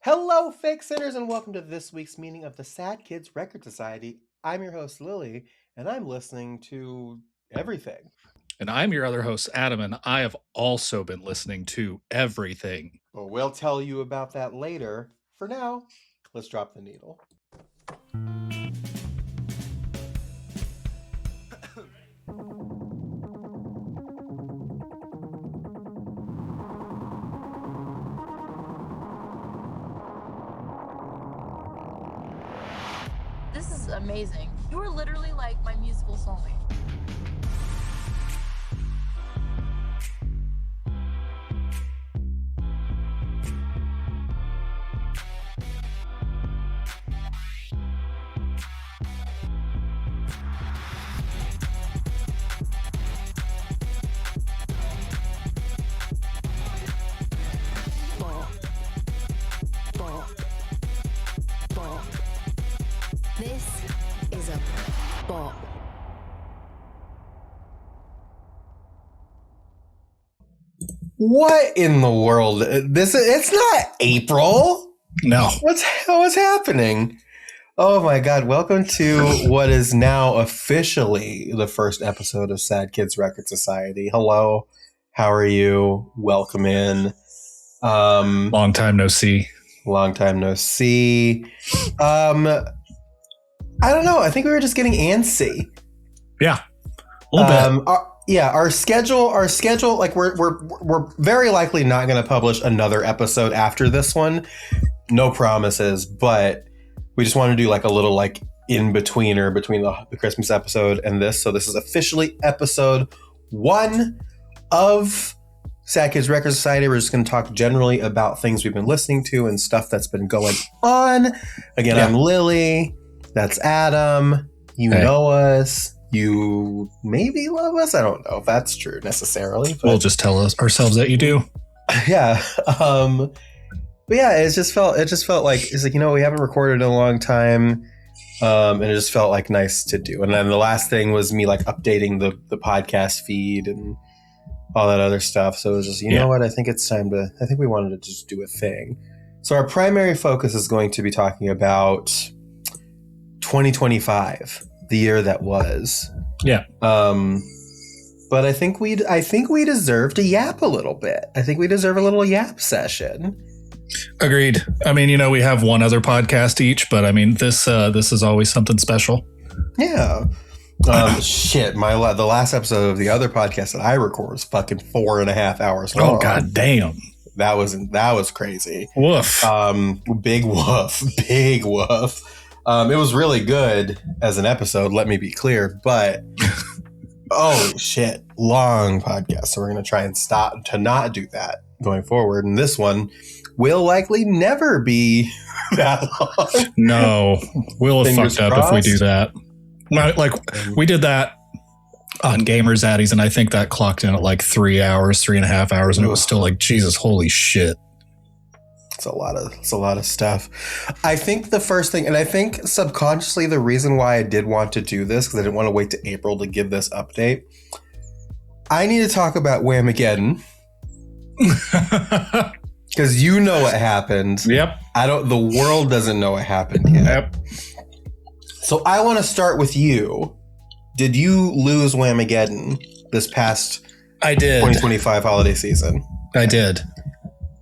Hello, fake sinners, and welcome to this week's meeting of the Sad Kids Record Society. I'm your host, Lilli, and I'm listening to everything. And I'm your other host, Adam, and I have also been listening to everything. But we'll tell you about that later. For now, let's drop the needle. This is amazing. You are literally like my musical soulmate. This is a bop. What in the world? It's not April. No. What's happening? Oh my God. Welcome to what is now officially the first episode of Sad Kids Record Society. Hello. How are you? Welcome in. Long time no see. Long time no see. I don't know. I think we were just getting antsy. Yeah. A little bit. Our schedule, like we're very likely not going to publish another episode after this one. No promises, but we just want to do like a little like in-betweener between the Christmas episode and this. So this is officially episode 1 of Sad Kids Record Society. We're just going to talk generally about things we've been listening to and stuff that's been going on. Again, I'm Lilli. That's Adam. You know us. You maybe love us. I don't know if that's true necessarily. But We'll just tell ourselves that you do. yeah. But yeah, it just felt like it's like, we haven't recorded in a long time. And it just felt like nice to do. And then the last thing was me like updating the podcast feed and all that other stuff. So it was just, you know what? I think we wanted to just do a thing. So our primary focus is going to be talking about 2025, the year that was. Yeah. But I think we deserve to yap a little bit. I think we deserve a little yap session. Agreed. I mean, we have one other podcast each, but I mean, this is always something special. Yeah. Shit, the last episode of the other podcast that I record was fucking 4.5 hours long. Oh God damn. That was crazy. Woof. Big woof. Big woof. It was really good as an episode, let me be clear, but oh shit, long podcast. So we're going to try and stop to not do that going forward. And this one will likely never be that long. No, we'll have fucked up if we do that. Like we did that on Gamers Addies, and I think that clocked in at like 3.5 hours, and it was still like, Jesus, holy shit. It's a lot of stuff. I think the first thing, and I think subconsciously the reason why I did want to do this, because I didn't want to wait to April to give this update, I need to talk about Whamageddon. Because you know what happened. Yep. The world doesn't know what happened yet. Yep. So I want to start with you. Did you lose Whamageddon this past I did. 2025 holiday season? I did.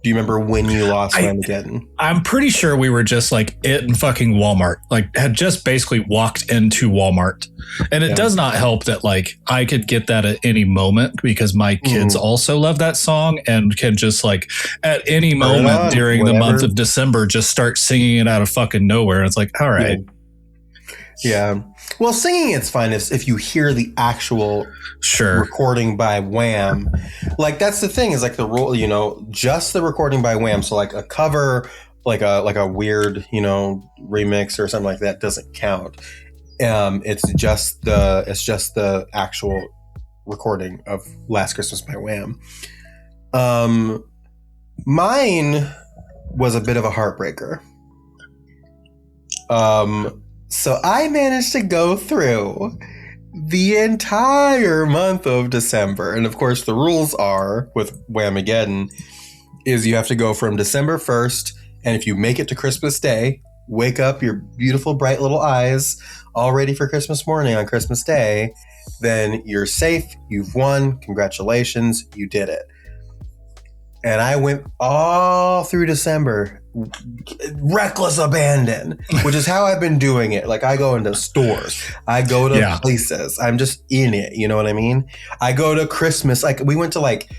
Do you remember when you lost Whamageddon? I'm pretty sure we were just like in fucking Walmart, like had just basically walked into Walmart. And it does not help that like I could get that at any moment because my kids also love that song and can just like at any moment during the month of December just start singing it out of fucking nowhere. And it's like, all right. Yeah. Well, singing it's fine if you hear the actual recording by Wham. Like that's the thing is like the rule, just the recording by Wham. So like a cover, like a weird, remix or something like that doesn't count. It's just the actual recording of Last Christmas by Wham. Mine was a bit of a heartbreaker. So I managed to go through the entire month of December. And of course, the rules are with Whamageddon is you have to go from December 1st And if you make it to Christmas Day, wake up your beautiful, bright little eyes, all ready for Christmas morning on Christmas Day, then you're safe. You've won. Congratulations. You did it. And I went all through December, reckless abandon, which is how I've been doing it. Like, I go into stores, I go to places, I'm just in it. You know what I mean? I go to Christmas. Like, we went to like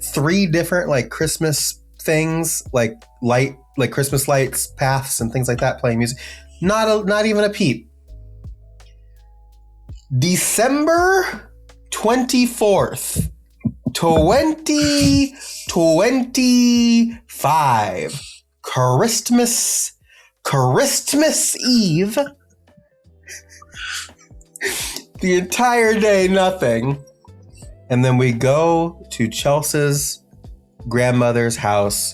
3 different like Christmas things, like Christmas lights, paths, and things like that, playing music. Not even a peep. December 24th. 2025 Christmas Eve. The entire day, nothing. And then we go to Chelsea's grandmother's house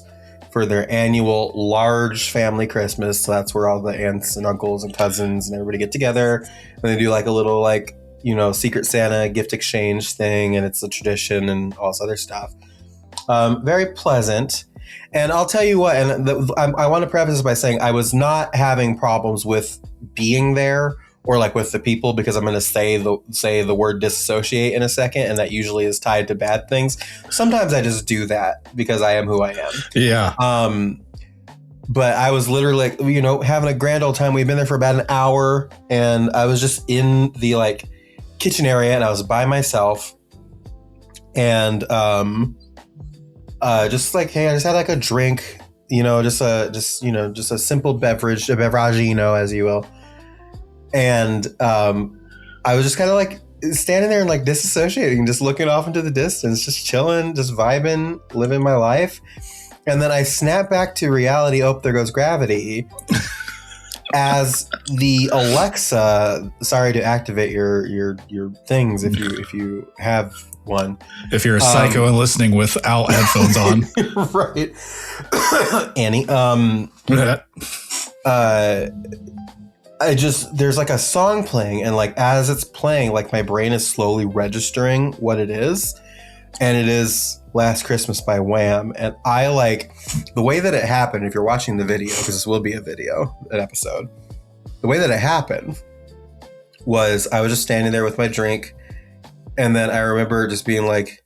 for their annual large family Christmas. So that's where all the aunts and uncles and cousins and everybody get together. And they do like a little like, you know, Secret Santa gift exchange thing, and it's a tradition and all this other stuff. Very pleasant. And I'll tell you what, and I want to preface this by saying I was not having problems with being there or like with the people, because I'm going to say the word disassociate in a second, and that usually is tied to bad things. Sometimes I just do that because I am who I am. Yeah. But I was literally like, you know, having a grand old time. We've been there for about an hour, and I was just in the like kitchen area, and I was by myself, and just like, hey, I just had like a drink, you know, just a simple beverage, a beveragino, as you will, and I was just kind of like standing there and like disassociating, just looking off into the distance, just chilling, just vibing, living my life, and then I snap back to reality. Oh, there goes gravity. As the Alexa, sorry to activate your things if you have one. If you're a psycho and listening without headphones on, right, Annie. There's like a song playing, and like as it's playing, like my brain is slowly registering what it is, and it is Last Christmas by Wham. And I like the way that it happened. If you're watching the video, because this will be an episode, the way that it happened was I was just standing there with my drink, and then I remember just being like,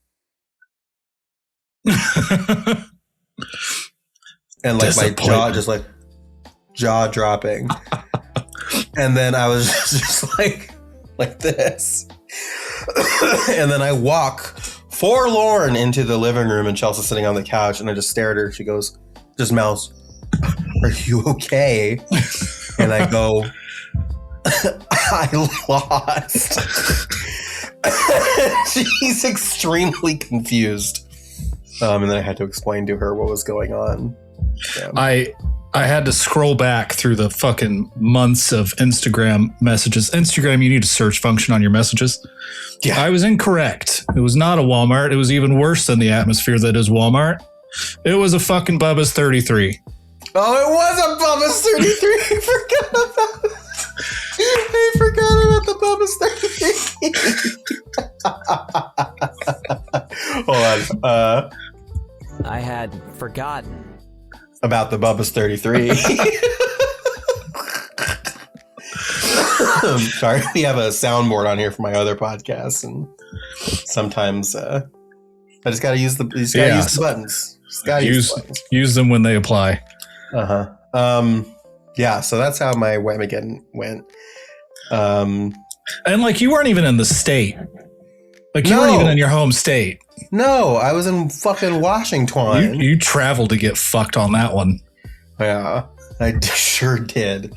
and like my jaw dropping, and then I was just like this, and then I walk forlorn into the living room, and Chelsea's sitting on the couch, and I just stare at her. She goes, just mouths, "Are you okay?" And I go, "I lost." She's extremely confused. And then I had to explain to her what was going on. So. I had to scroll back through the fucking months of Instagram messages. Instagram, you need a search function on your messages. Yeah. I was incorrect. It was not a Walmart. It was even worse than the atmosphere that is Walmart. It was a fucking Bubba's 33. Oh, it was a Bubba's 33. I forgot about it. I forgot about the Bubba's 33. Hold on. I had forgotten about the Bubba's 33. Sorry, we have a soundboard on here for my other podcasts, and sometimes I just gotta use the buttons. Use them when they apply. Yeah, so that's how my Whamageddon went. And like, you weren't even in the state. Like, you weren't even in your home state. No, I was in fucking Washington. You traveled to get fucked on that one. Yeah, I sure did.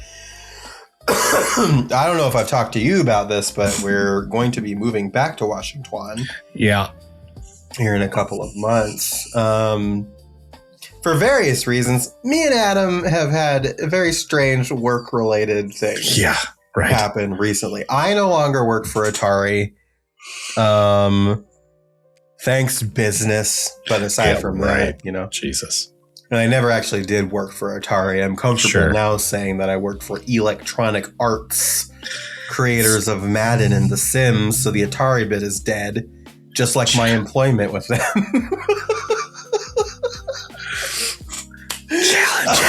I don't know if I've talked to you about this, but we're going to be moving back to Washington. Yeah. Here in a couple of months. For various reasons, me and Adam have had very strange work-related things happen recently. I no longer work for Atari. Thanks, business. But aside from that, you know. Jesus. And I never actually did work for Atari. I'm comfortable now saying that I work for Electronic Arts, creators of Madden and The Sims, so the Atari bit is dead, just like my employment with them. Challenge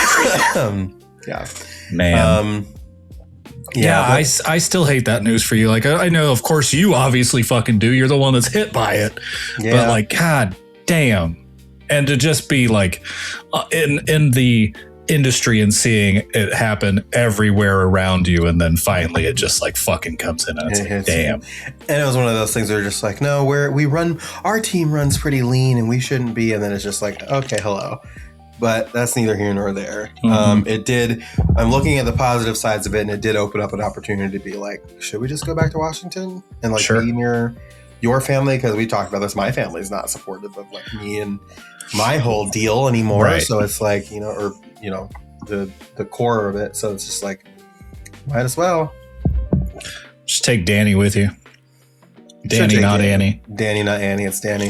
Yeah. Man. Yeah, I still hate that news for you. Like, I know, of course, you obviously fucking do. You're the one that's hit by it. Yeah. But like, God damn. And to just be like in the industry and seeing it happen everywhere around you, and then finally it just like fucking comes in and it's like, damn. And it was one of those things where you're just like, no, our team runs pretty lean and we shouldn't be. And then it's just like, okay, hello. But that's neither here nor there. I'm looking at the positive sides of it, and it did open up an opportunity to be like, should we just go back to Washington and like be near your family? Because we talked about this. My family's not supportive of like me and my whole deal anymore. Right. So it's like, the core of it. So it's just like, might as well. Just take Danny with you. Danny, not Annie. Danny, not Annie. It's Danny.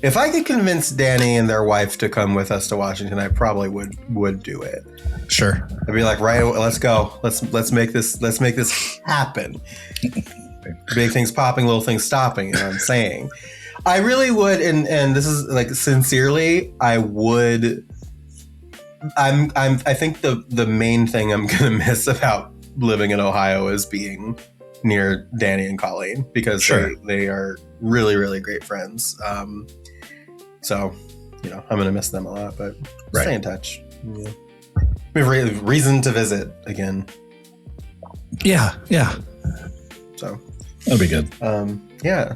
If I could convince Danny and their wife to come with us to Washington, I probably would do it. Sure. I'd be like, right, let's go. Let's make this happen. Big things popping, little things stopping. You know what I'm saying? I really would, and this is like sincerely, I would. I think the main thing I'm gonna miss about living in Ohio is being near Danny and Colleen, because they are really, really great friends. So, I'm going to miss them a lot, but stay in touch. Yeah. We have reason to visit again. Yeah. So. That'll be good. Yeah.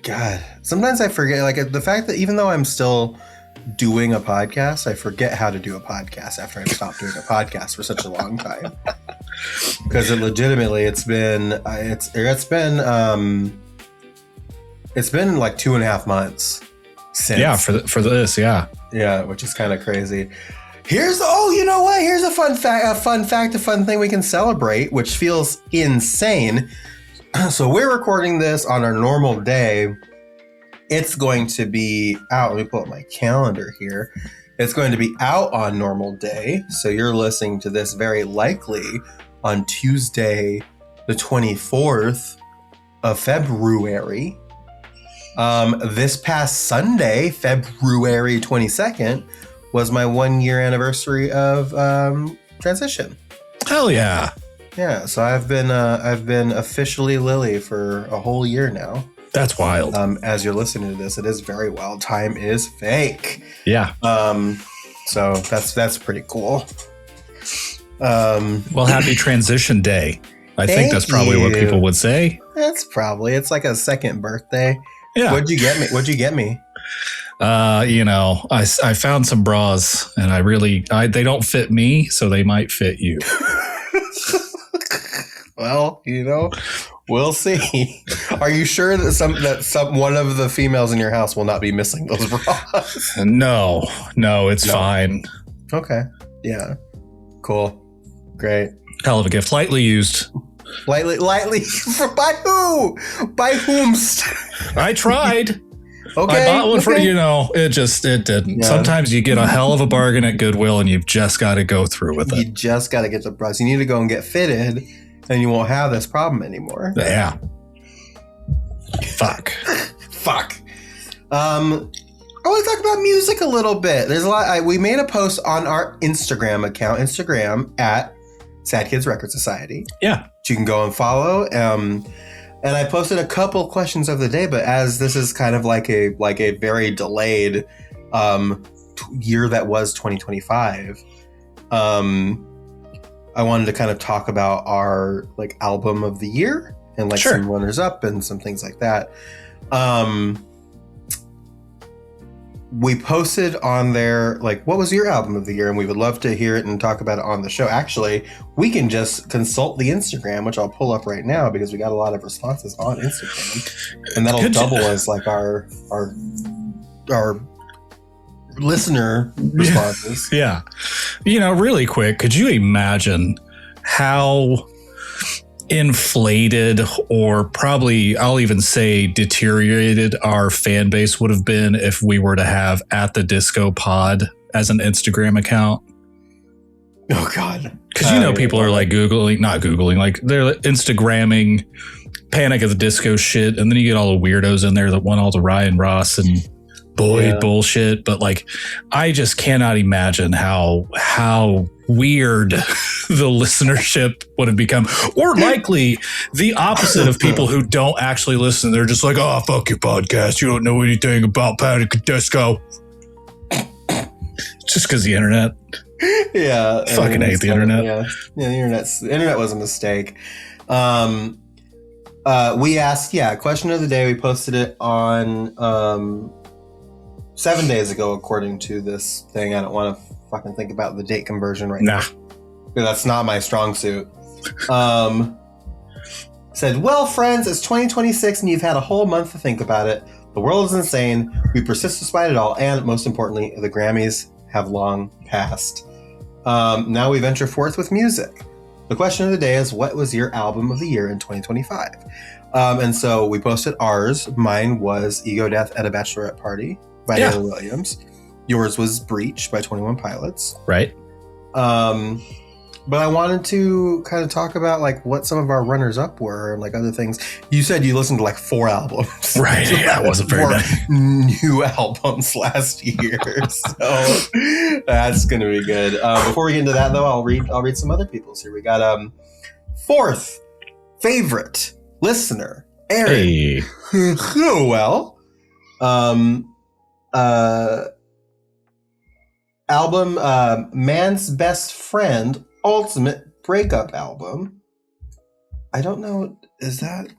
God, sometimes I forget, like the fact that even though I'm still doing a podcast, I forget how to do a podcast after I've stopped doing a podcast for such a long time. Because legitimately, it's been like 2.5 months since. Yeah, for this, yeah, which is kind of crazy. Here's a fun fact, a fun thing we can celebrate, which feels insane. So we're recording this on our normal day. It's going to be out. Let me pull up my calendar here. It's going to be out on normal day. So you're listening to this very likely on Tuesday, the 24th of February. This past Sunday, February 22nd, was my 1-year anniversary of transition. Hell yeah. Yeah, so I've been officially Lilli for a whole year now. That's wild. As you're listening to this, it is very wild. Time is fake. Yeah. So that's pretty cool. Well, happy transition day. I think that's probably what people would say. It's like a second birthday. Yeah. What'd you get me? I found some bras, and they don't fit me, so they might fit you. Well, we'll see. Are you sure that one of the females in your house will not be missing those bras? No, it's fine. Okay. Yeah. Cool. Great. Hell of a gift. Lightly used. Lightly. By who? By whomst? I tried. Okay. I bought one for, it didn't. Yeah. Sometimes you get a hell of a bargain at Goodwill and you've just got to go through with it. You just got to get the bras. You need to go and get fitted and you won't have this problem anymore. Yeah. Fuck. I want to talk about music a little bit. There's a lot. We made a post on our Instagram account, at Sad Kids Record Society. Yeah. Which you can go and follow. And I posted a couple questions of the day, but as this is kind of like a very delayed year that was 2025, I wanted to kind of talk about our like album of the year and some runners up and some things like that. We posted on there, what was your album of the year? And we would love to hear it and talk about it on the show. Actually, we can just consult the Instagram, which I'll pull up right now because we got a lot of responses on Instagram. And that'll double as our listener responses. Yeah. Really quick, could you imagine how inflated, or probably I'll even say deteriorated, our fan base would have been if we were to have At the Disco Pod as an Instagram account? Oh God. Because people are not Googling, they're Instagramming Panic at the Disco shit, and then you get all the weirdos in there that want all the Ryan Ross and Boyd bullshit, but like I just cannot imagine how weird the listenership would have become, or likely the opposite of people who don't actually listen. They're just like, oh, fuck your podcast, you don't know anything about Panic at Disco. Just because the internet. Yeah, fucking hate the internet. The internet was a mistake. We asked, question of the day. We posted it on 7 days ago, according to this thing. I don't want to fucking think about the date conversion right now. That's not my strong suit. Said, well, friends, it's 2026 and you've had a whole month to think about it. The world is insane. We persist despite it all. And most importantly, the Grammys have long passed. Now we venture forth with music. The question of the day is, what was your album of the year in 2025? And so we posted ours. Mine was Ego Death at a Bachelorette Party by Lilli Williams. Yours was Breach by 21 Pilots. Right. But I wanted to kind of talk about like what some of our runners up were and like other things. You said you listened to like 4 albums. Right. Yeah, it wasn't very many. New albums last year. So that's going to be good. Before we get into that though, I'll read some other people's here. We got 4th favorite listener, Aaron. Hey. Oh, well. Album Man's Best Friend Ultimate Breakup Album. I don't know. Who's that?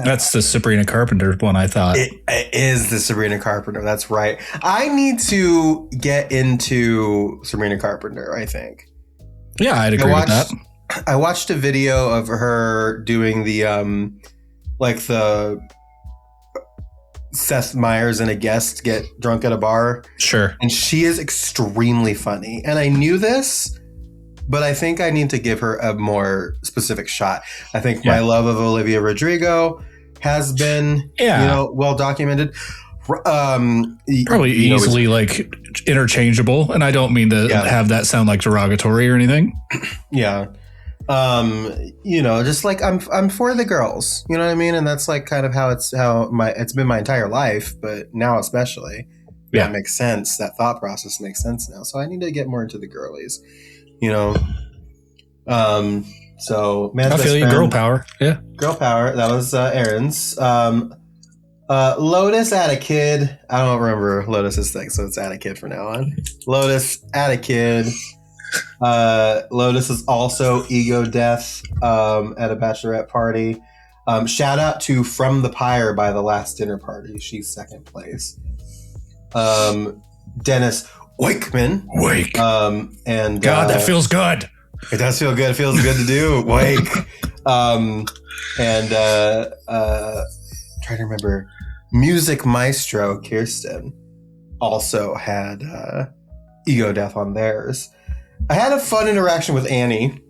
That's the Sabrina Carpenter one, I thought. It is the Sabrina Carpenter. That's right. I need to get into Sabrina Carpenter, I think. Yeah, I'd agree with that. I watched a video of her doing the the Seth Meyers and a guest get drunk at a bar. Sure. And she is extremely funny. And I knew this, but I think I need to give her a more specific shot. I think my love of Olivia Rodrigo has been, well documented. Probably easily like interchangeable. And I don't mean to have that sound like derogatory or anything. Yeah. Just like I'm for the girls, you know what I mean? And that's like kind of it's been my entire life, but now especially. That makes sense. That thought process makes sense now. So I need to get more into the girlies, so Man's Best Friend, girl power. Yeah. Girl power. That was Aaron's. Lotus Add a Kid. I don't remember Lotus's thing, so it's Add a Kid from now on. Lotus Add a Kid. Lotus is also Ego Death at a Bachelorette Party. Shout out to From the Pyre by The Last Dinner Party. She's 2nd place. Dennis Wakeman. Wake. And God, that feels good. It does feel good. It feels good to do. Wake. Trying to remember. Music Maestro Kirsten also had Ego Death on theirs. I had a fun interaction with Annie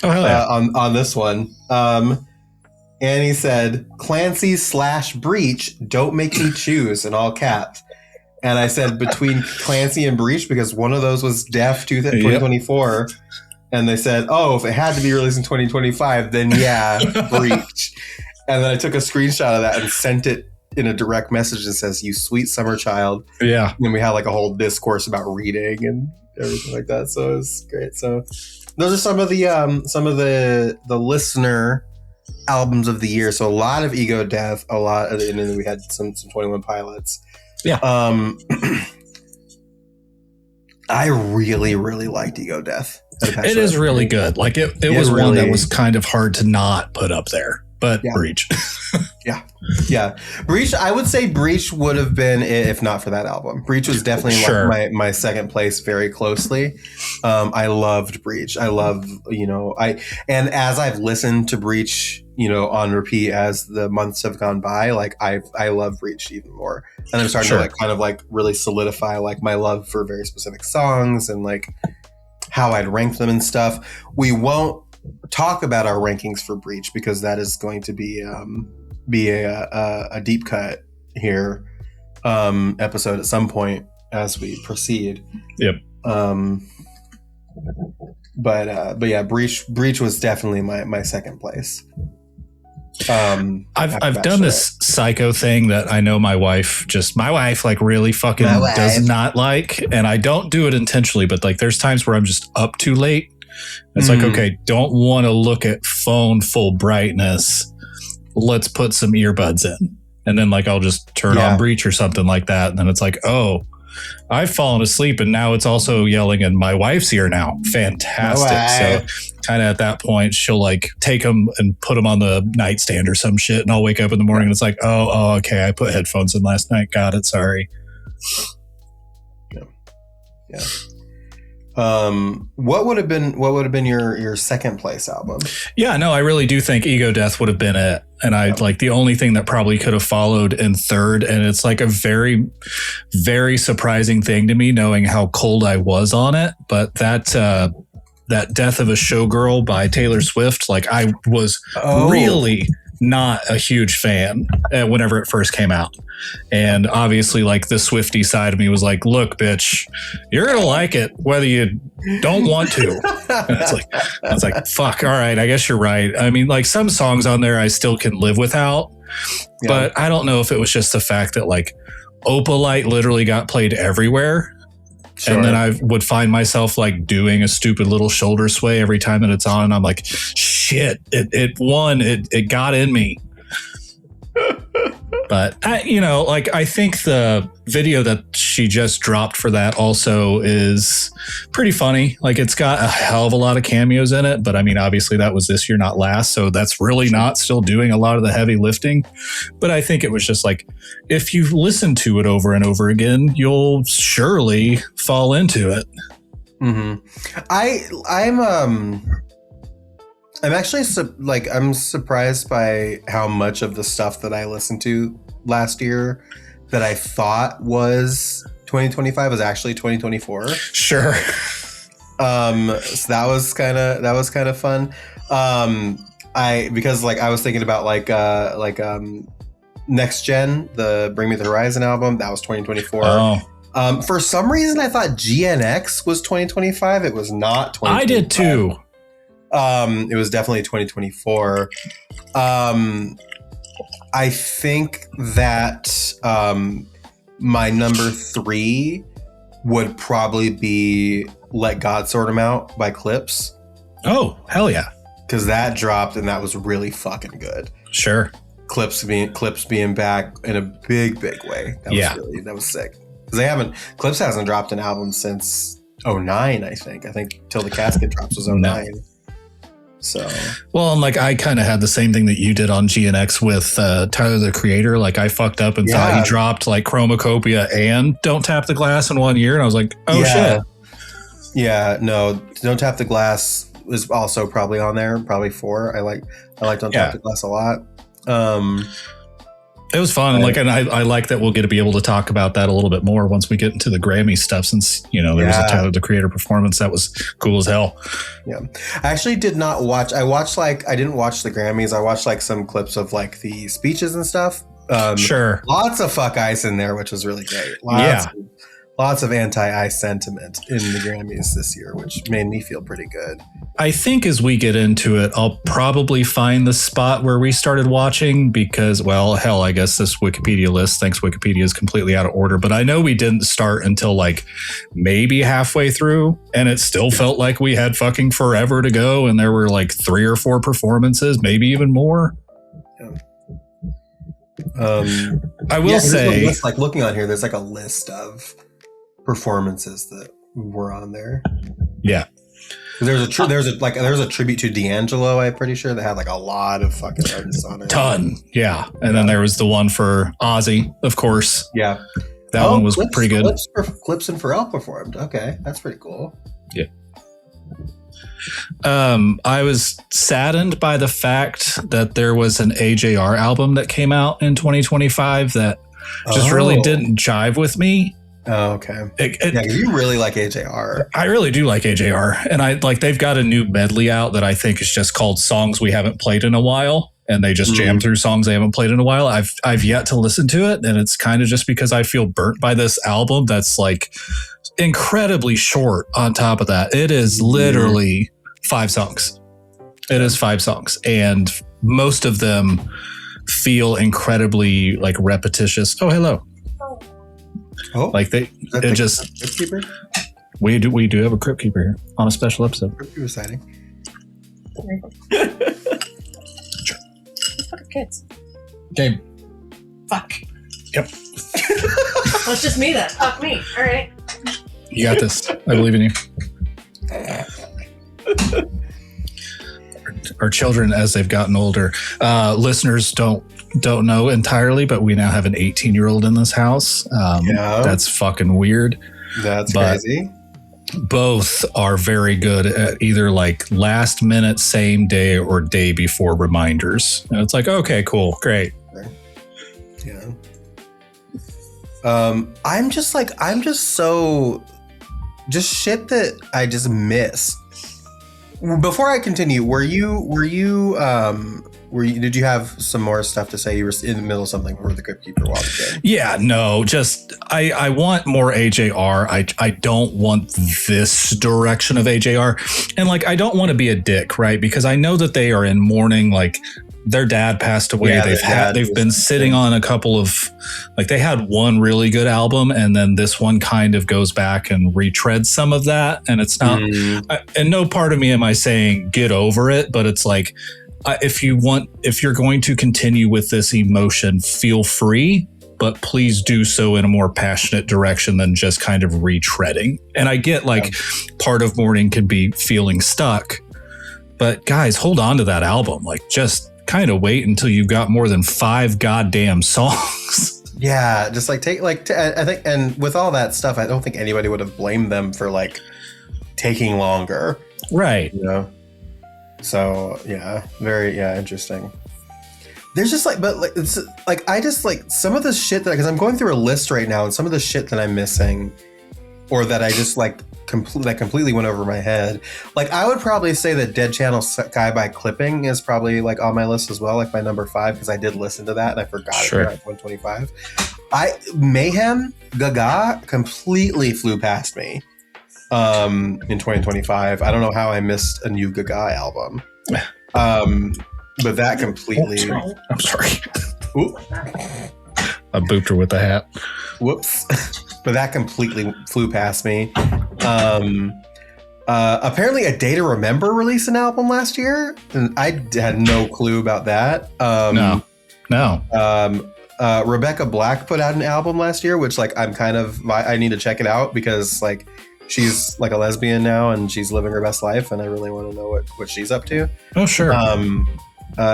on this one. Annie said, Clancy/Breach, don't make me choose, in all caps. And I said between Clancy and Breach, because one of those was Def 2024. And they said, oh, if it had to be released in 2025, then Breach. And then I took a screenshot of that and sent it in a direct message that says, you sweet summer child. Yeah. And then we had like a whole discourse about reading and everything like that. So it was great. So those are some of the listener albums of the year. So a lot of Ego Death, and then we had some 21 Pilots. Yeah. I really, really liked Ego Death. It is really good. Like it was really, one that was kind of hard to not put up there, but Breach. Yeah. Breach, I would say Breach would have been, if not for that album. Breach was definitely like my 2nd place very closely. I loved Breach. I love, and as I've listened to Breach, on repeat as the months have gone by, like I love Breach even more. And I'm starting to like kind of like really solidify like my love for very specific songs and like how I'd rank them and stuff. We won't talk about our rankings for Breach because that is going to be a deep cut here episode at some point as we proceed. Yep. But yeah, Breach was definitely my 2nd place. I've done this psycho thing that I know my wife like really fucking does not like, and I don't do it intentionally, but like there's times where I'm just up too late. It's like, okay, don't want to look at phone full brightness. Let's put some earbuds in. And then like I'll just turn on Breach or something like that. And then it's like, oh, I've fallen asleep and now it's also yelling in my wife's ear now. Fantastic. So kind of at that point, she'll like take them and put them on the nightstand or some shit. And I'll wake up in the morning and it's like, oh, okay. I put headphones in last night. Got it. Sorry. Yeah. What would have been your second place album? Yeah, no, I really do think Ego Death would have been it. And I like the only thing that probably could have followed in third. And it's like a very, very surprising thing to me knowing how cold I was on it. But that Death of a Showgirl by Taylor Swift, like I was really not a huge fan whenever it first came out. And obviously like the Swiftie side of me was like, look, bitch, you're going to like it whether you don't want to. And I was like, fuck. All right. I guess you're right. I mean, like some songs on there I still can live without, but I don't know if it was just the fact that like Opalite literally got played everywhere. Sure. And then I would find myself like doing a stupid little shoulder sway every time that it's on. And I'm like, shit, it won. It got in me. But I think the video that she just dropped for that also is pretty funny. Like it's got a hell of a lot of cameos in it, but I mean, obviously that was this year, not last. So that's really not still doing a lot of the heavy lifting. But I think it was just like, if you listen to it over and over again, you'll surely fall into it. Mm-hmm. I'm actually I'm surprised by how much of the stuff that I listened to last year that I thought was 2025 was actually 2024. Sure. So that was kind of fun. Because I was thinking about Next Gen, the Bring Me the Horizon album, that was 2024. Oh. For some reason I thought GNX was 2025. It was not 2025. I did too. It was definitely 2024. I think that my number 3 would probably be Let God Sort 'Em Out by Clips. Oh, hell yeah. Because that dropped and that was really fucking good. Sure. Clips being back in a big way. That was sick. Because Clips hasn't dropped an album since 2009, I think. I think Till the Casket Drops was 2009. No. So, well, and like I kind of had the same thing that you did on GNX with Tyler the Creator. Like I fucked up and thought he dropped like Chromacopia and Don't Tap the Glass in one year, and I was like, oh shit. Yeah, no, Don't Tap the Glass is also probably on there, probably 4. I like Don't Tap the Glass a lot. It was fun. And I like that we'll get to be able to talk about that a little bit more once we get into the Grammy stuff, since, there was a Tyler the Creator performance that was cool as hell. Yeah. I actually did not watch. I didn't watch the Grammys. I watched like some clips of like the speeches and stuff. Sure. Lots of fuck ice in there, which was really great. Lots of anti-ice sentiment in the Grammys this year, which made me feel pretty good. I think as we get into it, I'll probably find the spot where we started watching because, well, hell, I guess this Wikipedia list, thanks Wikipedia, is completely out of order. But I know we didn't start until like maybe halfway through, and it still felt like we had fucking forever to go. And there were like 3 or 4 performances, maybe even more. I will say, like looking on here, there's like a list of performances that were on there. Yeah. There's a tribute to D'Angelo, I'm pretty sure, that had like a lot of fucking artists on it. Ton. Yeah. And then there was the one for Ozzy, of course. Yeah. That one was pretty good. Clips and Pharrell performed. Okay. That's pretty cool. Yeah. I was saddened by the fact that there was an AJR album that came out in 2025 that just really didn't jive with me. Oh, okay. You really like AJR. I really do like AJR. And they've got a new medley out that I think is just called Songs We Haven't Played in a While. And they just jam through songs they haven't played in a while. I've yet to listen to it. And it's kind of just because I feel burnt by this album that's like incredibly short on top of that. It is literally 5 songs. It is 5 songs. And most of them feel incredibly like repetitious. Oh, hello. Oh, Like it just Crypt Keeper? we do have a Crypt Keeper here on a special episode. Crypt Keeper sighting. Fucking kids. Game. Fuck. Yep. Well, it's just me then. Fuck me. All right. You got this. I believe in you. Our children, as they've gotten older, listeners don't know entirely, but we now have an 18-year-old in this house. That's fucking weird. That's But crazy. both are very good at either like last minute, same day, or day before reminders. And it's like, okay, cool, great. Yeah. I'm just so shit that I just miss. Before I continue, did you have some more stuff to say? You were in the middle of something for the Crypt Keeper while ago. Yeah, no, just I want more AJR. I don't want this direction of AJR. And like I don't want to be a dick, right? Because I know that they are in mourning, like their dad passed away. Yeah, they've been sitting on a couple of, like they had one really good album, and then this one kind of goes back and retreads some of that. And it's not, and no part of me am I saying get over it, but it's like, if you're going to continue with this emotion, feel free, but please do so in a more passionate direction than just kind of retreading. And I get like part of mourning can be feeling stuck, but guys, hold on to that album. Like just kind of wait until you've got more than 5 goddamn songs. Yeah, just like I think, and with all that stuff, I don't think anybody would have blamed them for like taking longer. Right. You know? So yeah, very interesting. There's just like, but like it's like I just like some of the shit that because I'm going through a list right now, and some of the shit that I'm missing, or that I just like completely went over my head. Like I would probably say that Dead Channel Sky by Clipping is probably like on my list as well, like my number 5, because I did listen to that and I forgot it at 125. Mayhem Gaga completely flew past me. In 2025. I don't know how I missed a new Gaga album. But that completely... I'm sorry. Oop. I booped her with the hat. Whoops. But that completely flew past me. Apparently A Day to Remember released an album last year, and I had no clue about that. No. Rebecca Black put out an album last year, which like I need to check it out because like she's like a lesbian now and she's living her best life, and I really want to know what she's up to. Oh, sure.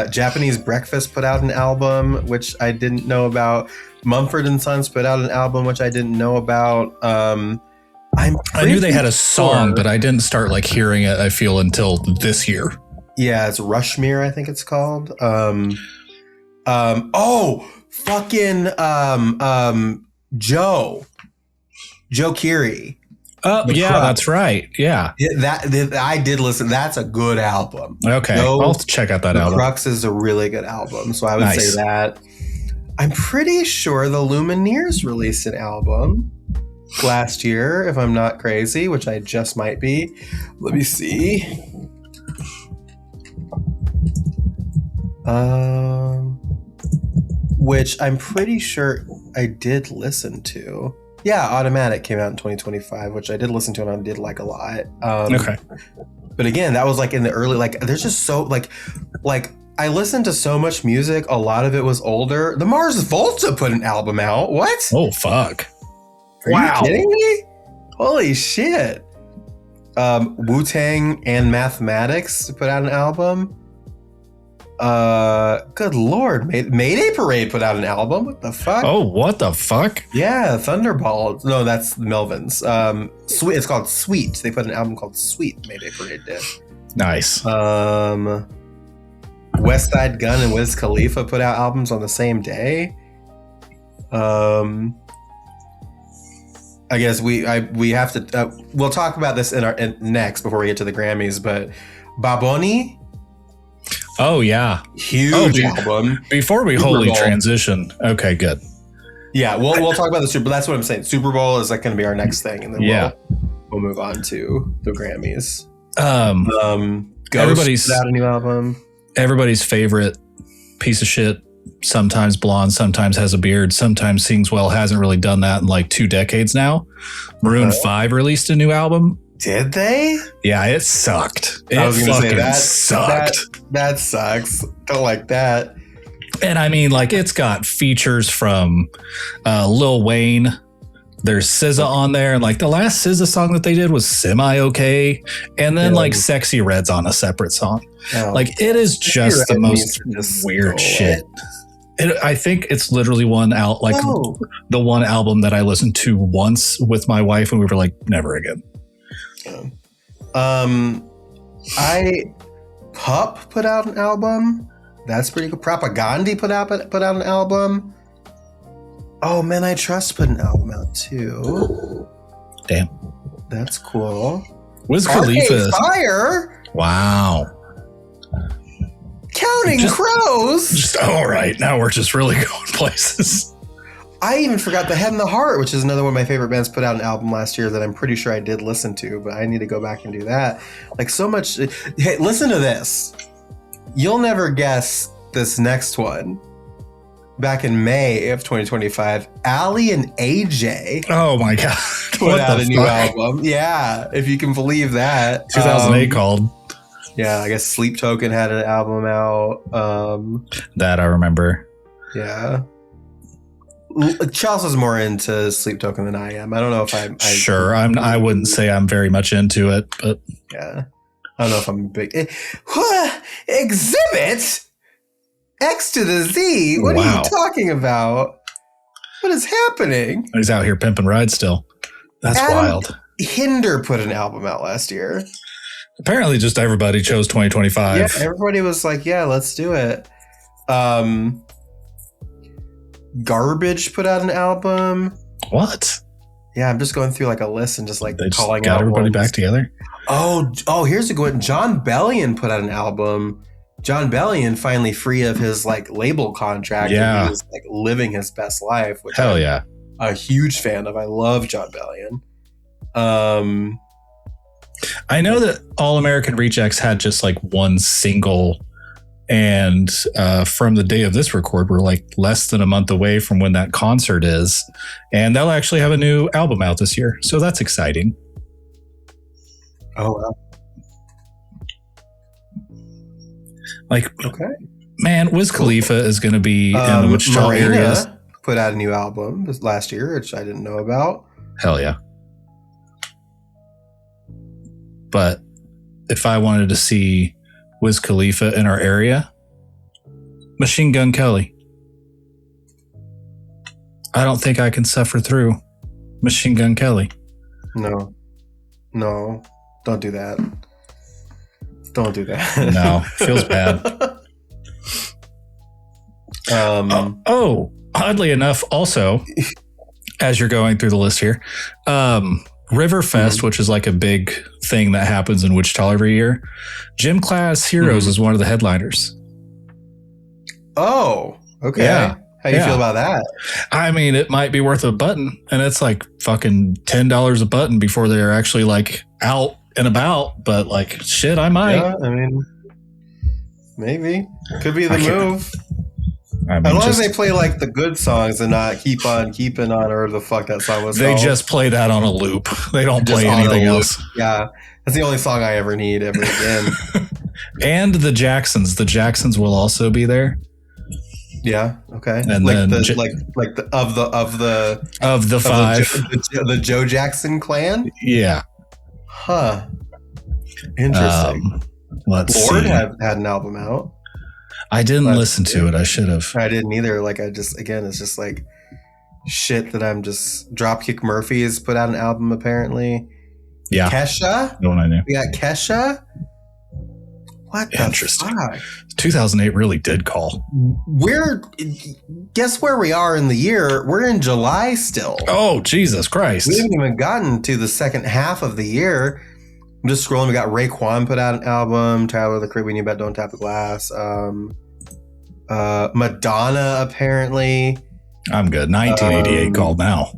Japanese Breakfast put out an album, which I didn't know about. Mumford and Sons put out an album, which I didn't know about. I knew they had a song, but I didn't start like hearing it, I feel, until this year. Yeah, it's Rushmere, I think it's called. Joe Keery. Oh, yeah, Crux. That's right. Yeah. I did listen. That's a good album. Okay. I'll check out that album. Crux is a really good album. So I would say that. I'm pretty sure the Lumineers released an album last year, if I'm not crazy, which I just might be. Let me see. Which I'm pretty sure I did listen to. Yeah, Automatic came out in 2025, which I did listen to and I did like a lot. Okay. But again, that was like in the early, like there's just so like I listened to so much music. A lot of it was older. The Mars Volta put an album out. What? Oh, fuck. Are you kidding me? Holy shit. Wu-Tang and Mathematics put out an album. Good Lord. Mayday Parade put out an album. What the fuck? Oh, what the fuck? Yeah, Thunderball. No, that's Melvin's. Sweet. It's called Sweet. They put an album called Sweet. Mayday Parade did. Nice. West Side Gun and Wiz Khalifa put out albums on the same day. I guess we have to. We'll talk about this in next before we get to the Grammys. But Baboni. Oh yeah, huge album. Before we wholly transition, okay, good. Yeah, we'll talk about the Super. That's what I'm saying. Super Bowl is like going to be our next thing, and then we'll move on to the Grammys. Everybody's put out a new album. everybody's favorite piece of shit, sometimes blonde, sometimes has a beard, sometimes sings well, hasn't really done that in like 2 decades now. Maroon 5 released a new album. Did they? Yeah, it sucked. I was going to say fucking that sucked. That sucks. Don't like that. And I mean, like, it's got features from Lil Wayne. There's SZA on there, and like the last SZA song that they did was semi-okay, and then like Sexy Red's on a separate song. Oh. Like, it is just the most weird shit. I think it's literally the one album that I listened to once with my wife, and we were like, never again. Pup put out an album. That's pretty cool. Propaganda put out an album. Oh, Man I Trust put an album out too. Damn. That's cool. Wiz Khalifa. Fire. Wow. Counting Crows. Just all right. Now we're just really going places. I even forgot The Head and the Heart, which is another one of my favorite bands, put out an album last year that I'm pretty sure I did listen to, but I need to go back and do that. Like, so much. Hey, listen to this. You'll never guess this next one. Back in May of 2025, Ali and AJ. Oh my God. Put out a new album. Yeah, if you can believe that. 2008 called. Yeah, I guess Sleep Token had an album out. That I remember. Yeah. Chelsea's more into Sleep Token than I am. I don't know if I'm sure. I wouldn't say I'm very much into it, but yeah. I don't know if I'm a big Exhibit X to the Z. What are you talking about? What is happening? He's out here pimping rides still. That's wild. Hinder put an album out last year. Apparently just everybody chose 2025. Yeah, everybody was like, yeah, let's do it. Garbage put out an album. What? Yeah, I'm just going through like a list and just like they calling just got out everybody ones. back together. Oh, here's a good one. John Bellion put out an album. John Bellion finally free of his like label contract. Yeah. And he was like living his best life, which Hell yeah. I'm a huge fan of. I love John Bellion. I know that All American Rejects had just like one single, and from the day of this record, we're like less than a month away from when that concert is, and they'll actually have a new album out this year, so that's exciting. Oh wow. Like, okay, man, Wiz Khalifa is going to be in the Wichita Marina areas. Put out a new album this last year, which I didn't know about. Hell yeah. But if I wanted to see Wiz Khalifa in our area, Machine Gun Kelly. I don't think I can suffer through Machine Gun Kelly. No, don't do that. Don't do that. No, feels bad. Oddly enough, also, as you're going through the list here, Riverfest, which is like a big thing that happens in Wichita every year, Gym Class Heroes is one of the headliners. Oh, okay. Yeah. How do you feel about that? I mean, it might be worth a button, and it's like fucking $10 a button before they're actually like out and about, but like shit, I might. Yeah, I mean, maybe. Could be the move. I mean, as long as they play like the good songs and not keep on keeping on, or the fuck that song was they called. just play that on a loop. They don't play anything else. Yeah, that's the only song I ever need ever again. And the Jacksons. The Jacksons will also be there. Yeah. Okay. And like then the five, the Joe Jackson clan. Yeah. Huh. Interesting. Let's Lord see. had an album out. I didn't listen to it. I should have. I didn't either. Like, it's just like shit that I'm just. Dropkick Murphys put out an album apparently. Yeah. Kesha. The one I knew. We got Kesha. What the Interesting. fuck? 2008 really did call. Guess where we are in the year? We're in July still. Oh, Jesus Christ. We haven't even gotten to the second half of the year. I'm just scrolling. We got Raekwon put out an album. Tyler the Creator, We Knew About Don't Tap the Glass. Madonna apparently. I'm good. 1988 called now.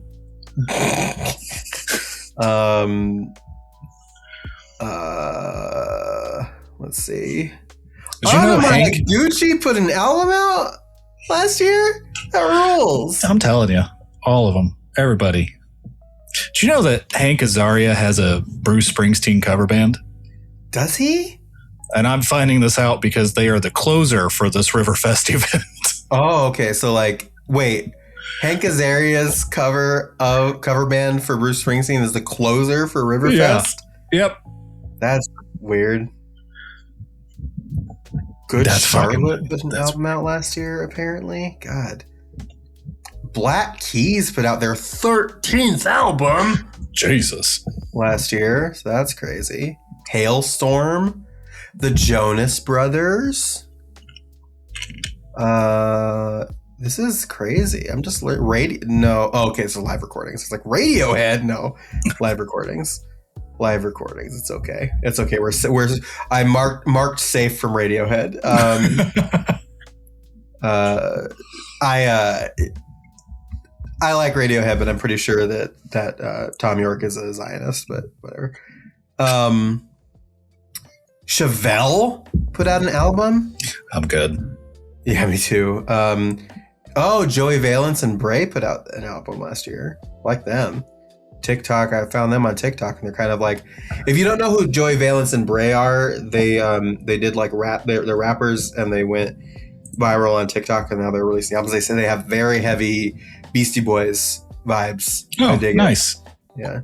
Let's see. Did you know Hank? Gucci put an album out last year? That rules. I'm telling you, all of them, everybody. Do you know that Hank Azaria has a Bruce Springsteen cover band? Does he? And I'm finding this out because they are the closer for this Riverfest event. Oh, okay. So wait, Hank Azaria's cover band for Bruce Springsteen is the closer for Riverfest? Yeah. Yep. That's weird. Good Charlotte put an album out last year, apparently. God. Black Keys put out their 13th album. Jesus. Last year. So that's crazy. Hailstorm. The Jonas Brothers. This is crazy. I'm just no. Oh, okay, so live recordings. It's like Radiohead. No, live recordings. Live recordings. It's okay. It's okay. I marked safe from Radiohead. I like Radiohead, but I'm pretty sure that Tom York is a Zionist. But whatever. Chevelle put out an album. I'm good. Yeah, me too. Joey Valence and Bray put out an album last year. Like them. TikTok, I found them on TikTok, and they're kind of like, if you don't know who Joey Valence and Bray are, they did like rap. They're rappers, and they went viral on TikTok, and now they're releasing albums. They say they have very heavy Beastie Boys vibes. Oh, nice. Yeah.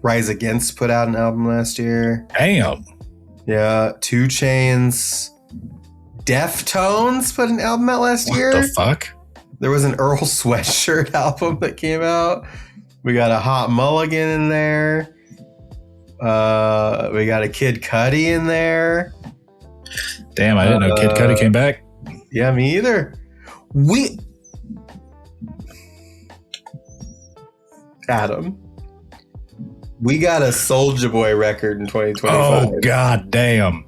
Rise Against put out an album last year. Damn. Yeah. 2 Chainz. Deftones put an album out last year. What the fuck? There was an Earl Sweatshirt album that came out. We got a Hot Mulligan in there. We got a Kid Cudi in there. Damn, I didn't know Kid Cudi came back. Yeah, me either. Adam, we got a Soulja Boy record in 2025. Oh, god damn.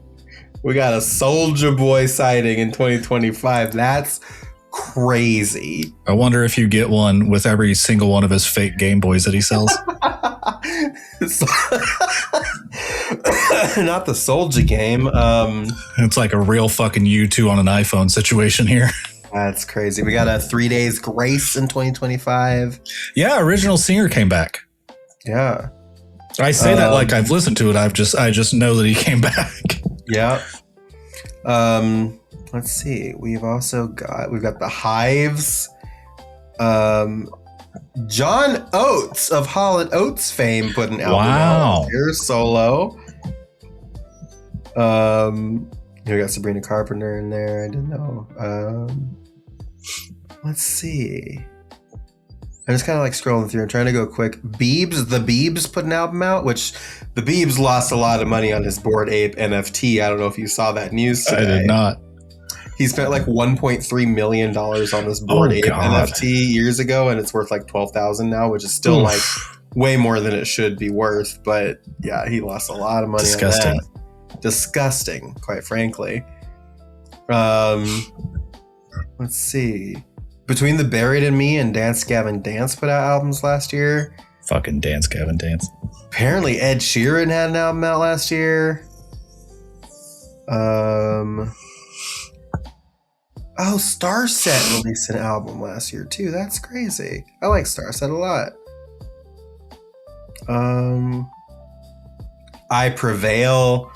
We got a Soulja Boy sighting in 2025. That's crazy. I wonder if you get one with every single one of his fake Game Boys that he sells. Not the Soulja game. It's like a real fucking U2 on an iPhone situation here. That's crazy. We got a 3 Days Grace in 2025. Yeah, original singer came back. Yeah. I say that like I've listened to it. I just know that he came back. Yeah. Let's see. We've got the Hives. John Oates of Hall & Oates fame put an album out here solo. We got Sabrina Carpenter in there. I didn't know. Let's see. I'm just kind of like scrolling through and trying to go quick. The Biebs put an album out, which the Biebs lost a lot of money on his Bored Ape NFT. I don't know if you saw that news today. I did not. He spent like $1.3 million on this Bored Ape NFT years ago, and it's worth like $12,000 now, which is still like way more than it should be worth. But yeah, he lost a lot of money on that. Disgusting, quite frankly. Let's see. Between the Buried and Me and Dance Gavin Dance put out albums last year. Fucking Dance Gavin Dance. Apparently Ed Sheeran had an album out last year. Starset released an album last year too. That's crazy. I like Starset a lot. I Prevail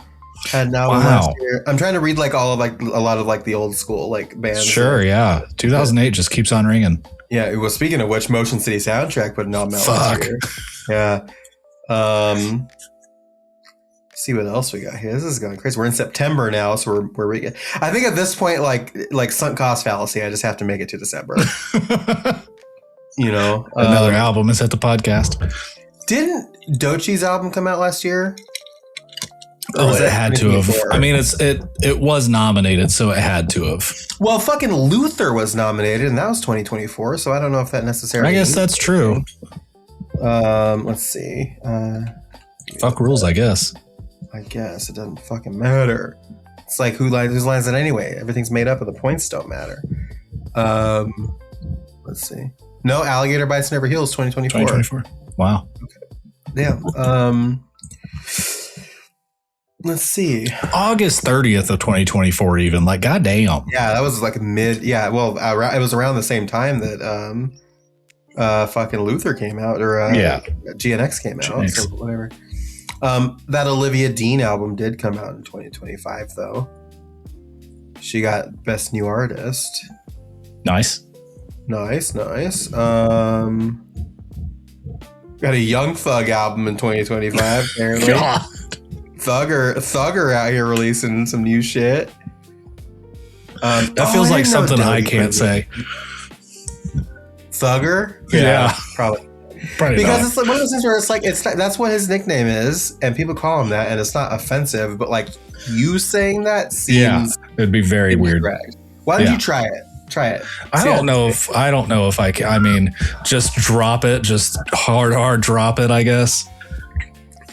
had an album last year. I'm trying to read like all of like a lot of like the old school like bands. Sure, yeah. 2008 just keeps on ringing. Yeah, it was. Speaking of which, Motion City Soundtrack put an album out last year. Yeah. See what else we got here. This is going crazy. We're in September now, so I think at this point, like sunk cost fallacy, I just have to make it to December. Another album is at the podcast. Didn't Doechie's album come out last year? Oh, it had to have. I mean, it was nominated, so it had to have. Well, fucking Luther was nominated, and that was 2024. So I don't know if that necessarily. I guess that's true. Let's see. Fuck rules, I guess. I guess it doesn't fucking matter. It's like whose lines it anyway? Everything's made up, and the points don't matter. Let's see. No, Alligator Bites Never Heals 2024. Wow. Okay. Yeah. Let's see. August 30th of 2024, even. Like, goddamn. Yeah, that was like mid. Yeah, well, it was around the same time that fucking Luther came out, or GNX came out, so whatever. That Olivia Dean album did come out in 2025, though. She got Best New Artist. Nice. Got a Young Thug album in 2025, apparently. God. Thugger out here releasing some new shit. That feels like something I can't say. Thugger? Yeah. Probably Probably because not. it's like one of those things where it's like that's what his nickname is, and people call him that, and it's not offensive, but like you saying that seems it'd be very weird. Why don't you try it? Try it. I don't know if I can. I mean, just drop it. Just hard drop it, I guess.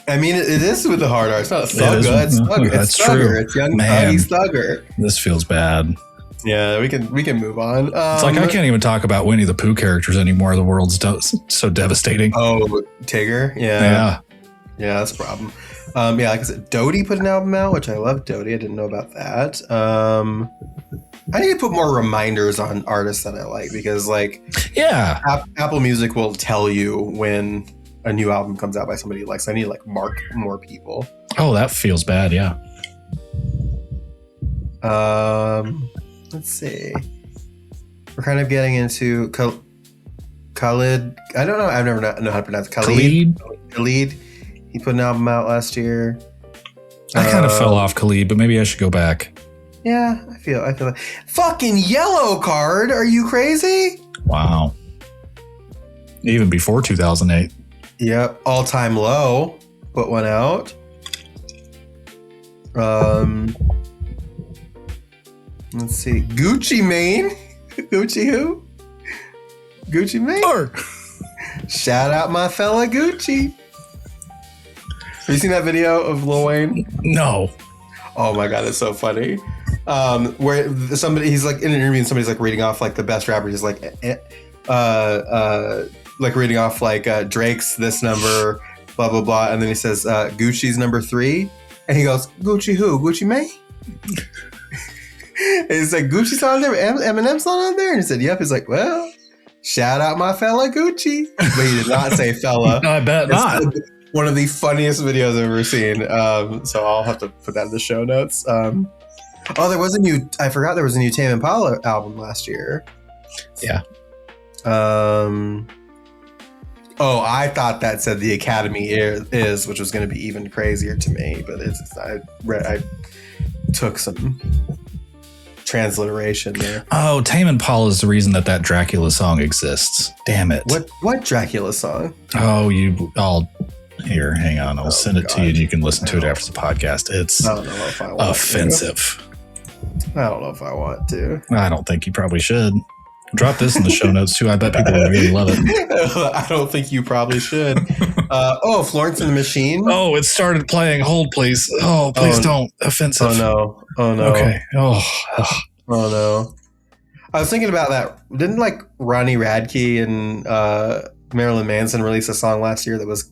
I mean, it is with the hard R. It's not Thugger. It's Thugger. That's It's Thugger. true. It's Young Man. Thugger. This feels bad. Yeah, we can move on. It's like I can't even talk about Winnie the Pooh characters anymore. The world's so devastating. Oh, Tigger. Yeah, that's a problem. Yeah, like I said, Dodie put an album out, which I love Dodie. I didn't know about that. I need to put more reminders on artists that I like, because like Apple Music will tell you when a new album comes out by somebody you like. So I need to like mark more people. Oh, that feels bad. Yeah. Let's see. We're kind of getting into Khalid. I don't know. I've never know how to pronounce it. Khalid. He put an album out last year. I kind of fell off Khalid, but maybe I should go back. Yeah, I feel like fucking Yellow Card. Are you crazy? Wow. Even before 2008. Yep. All Time Low put one out. Let's see. Gucci Mane. Gucci who? Gucci Mane. Shout out my fella Gucci. Have you seen that video of Lil Wayne? No. Oh my god, it's so funny. Where he's like in an interview and somebody's like reading off like the best rapper. He's like reading off like Drake's this number, blah blah blah, and then he says Gucci's number 3, and he goes, Gucci who? Gucci Mane? And he's like, Gucci's on there, Eminem's not on there, and he said, yep. He's like, well, shout out my fella Gucci, but he did not say fella. No, I bet not. One of the funniest videos I've ever seen. So I'll have to put that in the show notes. There was a new. I forgot there was a new Tame Impala album last year. Yeah. I thought that said the Academy is, which was going to be even crazier to me. But I took some transliteration there. Oh, Tame Impala is the reason that Dracula song exists. Damn it! What Dracula song? Oh, here, hang on. I'll send it to you and you can listen to it after the podcast. It's I don't know if I want offensive. I don't know if I want to. I don't think you probably should. Drop this in the show notes too. I bet people will really love it. I don't think you probably should. Florence and the Machine. Oh, it started playing. Hold, please. Oh, please don't. Offensive. Oh no. Okay. Oh no. I was thinking about that. Didn't like Ronnie Radke and Marilyn Manson release a song last year that was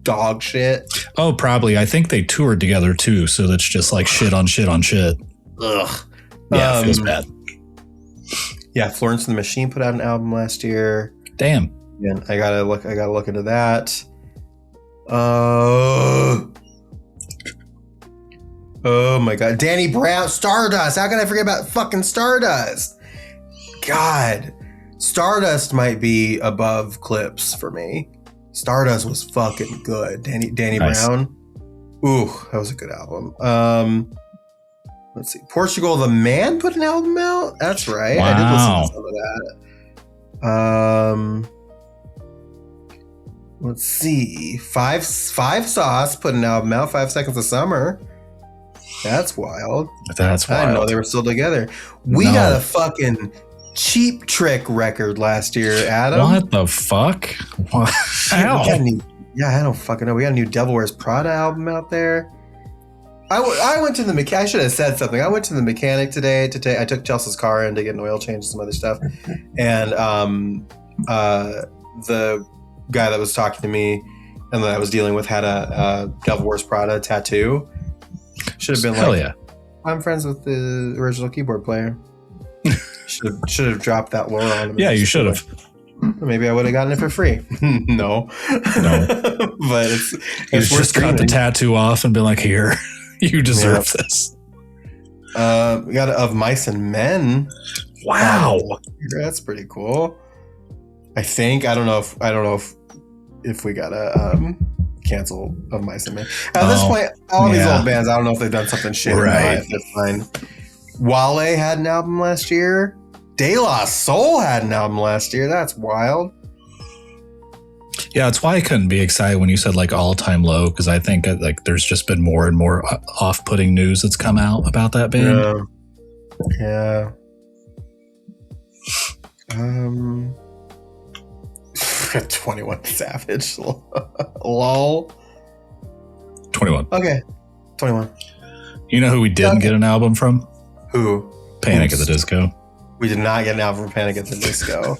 dog shit? Oh, probably. I think they toured together too, so that's just like shit on shit on shit. Ugh. Yeah, it feels bad. Yeah, Florence and the Machine put out an album last year. Damn. Yeah, I gotta look into that. Oh my god, Danny Brown, Stardust. How can I forget about fucking Stardust? God, Stardust might be above Clips for me. Stardust was fucking good. Danny nice. Brown. Ooh, that was a good album. Let's see. Portugal the Man put an album out. That's right. Wow. I did listen to some of that. Let's see. Five Sauce put an album out. 5 Seconds of Summer. That's wild. That's wild. I didn't know they were still together. We got a fucking Cheap Trick record last year, Adam. What the fuck? How? I don't fucking know. We got a new Devil Wears Prada album out there. I went to the mechanic. I should have said something. I went to the mechanic today. I took Chelsea's car in to get an oil change and some other stuff. And the guy that was talking to me and that I was dealing with had a Devil Wears Prada tattoo. Should have been Hell like, yeah. I'm friends with the original keyboard player. should have dropped that lore on him. Yeah, you should have. Maybe I would have gotten it for free. No. But it's worth just cut the tattoo off and been like, here, you deserve this. We got Of Mice and Men. Wow. That's pretty cool. I think I don't know if we gotta cancel Of Mice and Men. At this point, all these old bands, I don't know if they've done something shit or not. That's fine. Wale had an album last year. De La Soul had an album last year. That's wild. Yeah, that's why I couldn't be excited when you said like all-time low, because I think like there's just been more and more off-putting news that's come out about that band. Yeah. 21 Savage. Lol. 21. Okay. 21. You know who we didn't get an album from? Who? Panic at the Disco. We did not get an album from Panic at the Disco.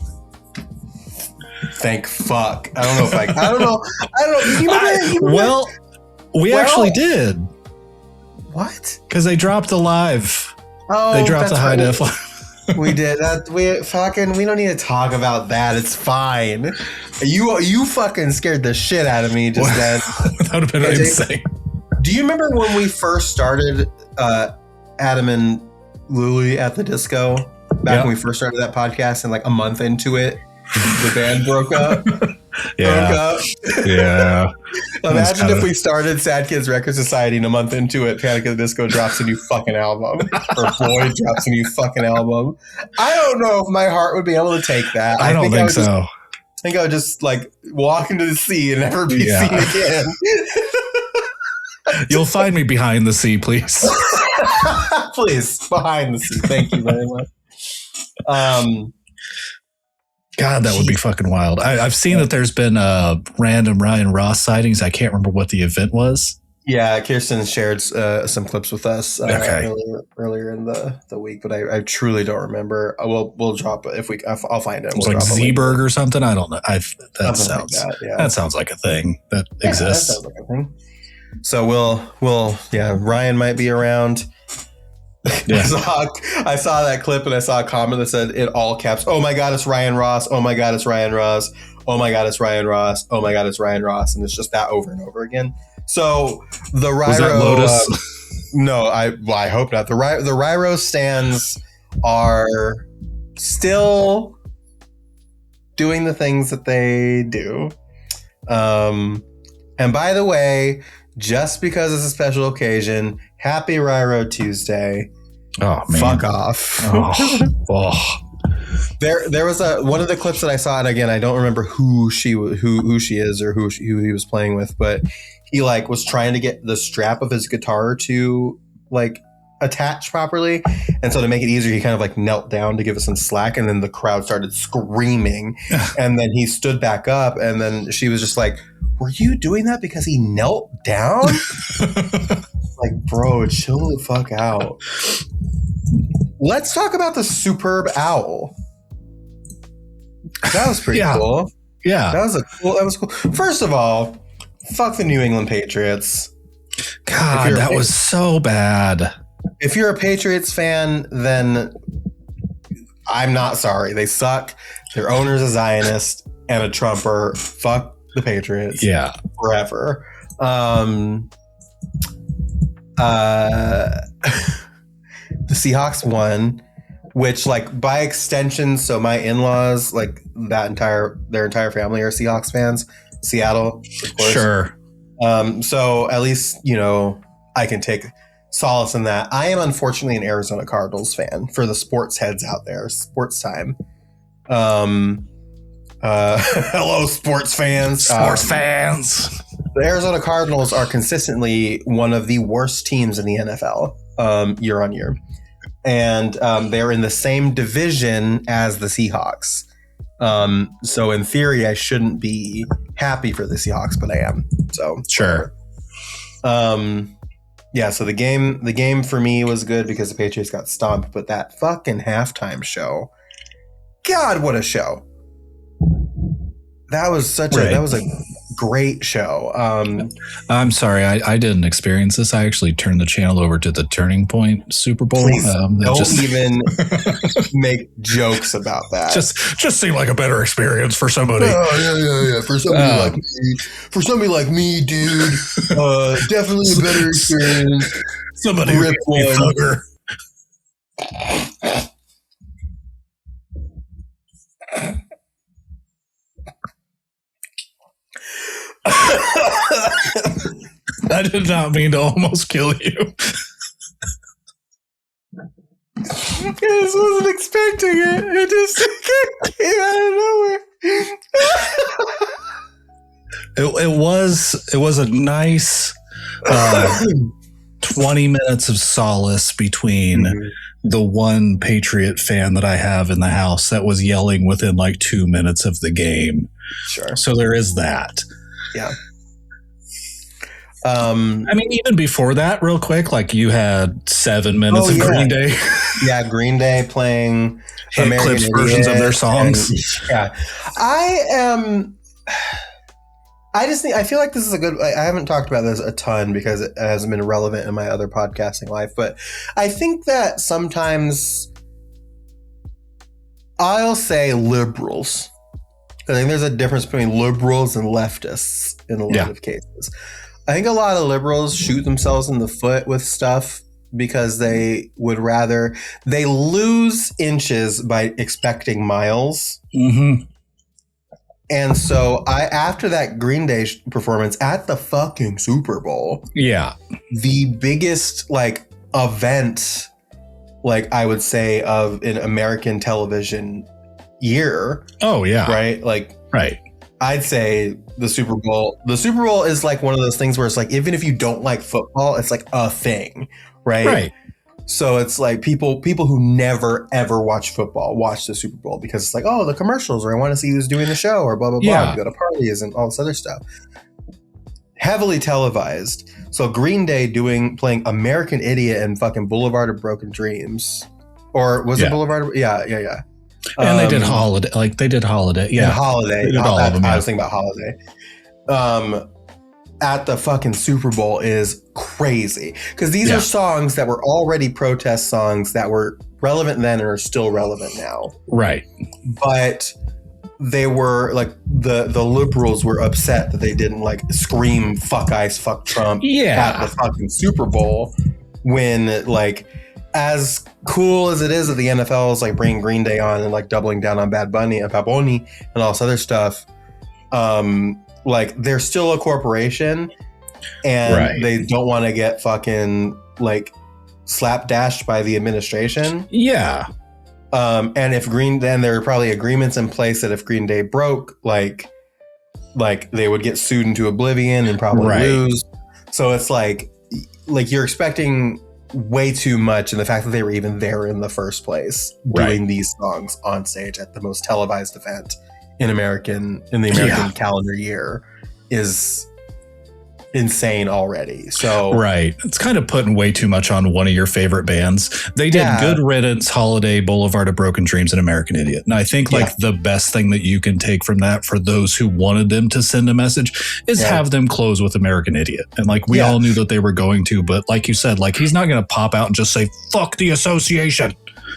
Thank fuck. I don't know. Well, we actually did. What? Because they dropped a live. Oh, they dropped a high def. We did that. We don't need to talk about that. It's fine. You fucking scared the shit out of me just then. That would have been insane. Do you remember when we first started Adam and Lilli at the Disco? Back when we first started that podcast, and like a month into it, the band broke up. Yeah. Imagine if we started Sad Kids Record Society and a month into it, Panic at the Disco drops a new fucking album. Or Floyd drops a new fucking album. I don't know if my heart would be able to take that. I don't think so. I think I would just like walk into the sea and never be seen again. You'll find me behind the sea, please. Please, behind the sea. Thank you very much. God, that would be fucking wild. I've seen that there's been random Ryan Ross sightings. I can't remember what the event was. Yeah, Kirsten shared some clips with us earlier in the week, but I truly don't remember. We'll drop it if we. I'll find it. It was like Zeeberg or something. I don't know. That sounds like a thing that exists. That sounds like a thing. So we'll Ryan might be around. Yeah. I saw that clip and I saw a comment that said in all caps, "Oh my God, it's Ryan Ross. Oh my God, it's Ryan Ross. Oh my God, it's Ryan Ross. Oh my God, it's Ryan Ross." And it's just that over and over again. So the Ryro, was that Lotus? No, I hope not. The Ryro stands are still doing the things that they do. And by the way, just because it's a special occasion, happy Ryro Tuesday. Oh man. Fuck off. There was one of the clips that I saw, and again, I don't remember who she is or who he was playing with, but he like was trying to get the strap of his guitar to like attach properly, and so to make it easier, he kind of like knelt down to give us some slack, and then the crowd started screaming, and then he stood back up, and then she was just like, "Were you doing that because he knelt down?" Like, bro, chill the fuck out. Let's talk about the superb owl. That was pretty cool. Yeah. That was cool. First of all, fuck the New England Patriots. God, that was so bad. If you're a Patriots fan, then I'm not sorry. They suck. Their owner's a Zionist and a Trumper. Fuck the Patriots. Yeah. Forever. The Seahawks won, which like by extension, so my in-laws, like their entire family are Seahawks fans. Seattle, of course. Sure. So at least, I can take solace in that. I am unfortunately an Arizona Cardinals fan for the sports heads out there. Sports time. Hello, sports fans. Fans. The Arizona Cardinals are consistently one of the worst teams in the NFL year on year. And they're in the same division as the Seahawks. So in theory, I shouldn't be happy for the Seahawks, but I am. So sure. Yeah, so the game for me was good because the Patriots got stomped, but that fucking halftime show, God, what a show. That was that was a great show. I'm sorry, I didn't experience this. I actually turned the channel over to the Turning Point Super Bowl. Please don't even make jokes about that. Just seemed like a better experience for somebody. Yeah. For somebody like me, dude, definitely a better experience. Somebody rip one. I did not mean to almost kill you. I just wasn't expecting it. It just came out of nowhere. It was a nice 20 minutes of solace between the one Patriot fan that I have in the house that was yelling within like 2 minutes of the game. Sure. So there is that. Yeah. I mean, even before that, real quick, like you had 7 minutes of Green Day. Yeah, Green Day playing American clips versions of their songs. I feel like this is a good, I haven't talked about this a ton because it hasn't been relevant in my other podcasting life, but I think that sometimes I'll say liberals. I think there's a difference between liberals and leftists in a lot of cases. I think a lot of liberals shoot themselves in the foot with stuff because they would rather, they lose inches by expecting miles. Mm-hmm. And so after that Green Day performance at the fucking Super Bowl, the biggest like event, like I would say of an American television year. Oh yeah. Right. Like, right. I'd say the Super Bowl is like one of those things where it's like, even if you don't like football, it's like a thing. Right. Right. So it's like people who never ever watch football watch the Super Bowl because it's like, oh, the commercials, or I want to see who's doing the show, or blah blah blah. You go to parties and all this other stuff. Heavily televised. So Green Day playing American Idiot and fucking Boulevard of Broken Dreams, or was it Boulevard? Yeah. And they did Holiday. Like they did Holiday. Yeah, Holiday. They did all of them, I was thinking about Holiday. At the fucking Super Bowl is crazy because these are songs that were already protest songs that were relevant then and are still relevant now. Right. But they were like the liberals were upset that they didn't like scream "fuck ICE, fuck Trump" at the fucking Super Bowl when like, as cool as it is that the NFL is like bringing Green Day on and like doubling down on Bad Bunny and all this other stuff. Like they're still a corporation and they don't want to get fucking like slapdashed by the administration. Yeah. And then there are probably agreements in place that if Green Day broke, like they would get sued into oblivion and probably lose. So it's like you're expecting way too much, and the fact that they were even there in the first place doing these songs on stage at the most televised event in the American calendar year is insane already. So it's kind of putting way too much on one of your favorite bands. They did Good Riddance, Holiday, Boulevard of Broken Dreams, and American Idiot. And I think like the best thing that you can take from that for those who wanted them to send a message is have them close with American Idiot. And like we all knew that they were going to, but like you said, like he's not going to pop out and just say fuck the association.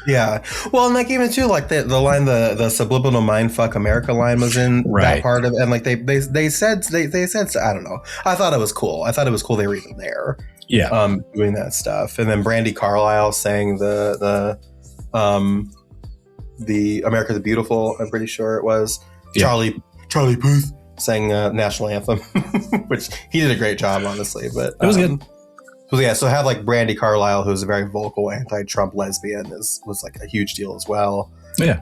Yeah. Well, and like even too, like the line, the subliminal mind fuck America line was in that part of it. And like they said, I don't know. I thought it was cool. They were even there. Yeah. Doing that stuff. And then Brandy Carlisle sang the America the Beautiful, I'm pretty sure it was. Yeah. Charlie Puth sang national anthem, which he did a great job, honestly. But it was good. So have like Brandy Carlisle, who's a very vocal anti-Trump lesbian, was like a huge deal as well. Yeah.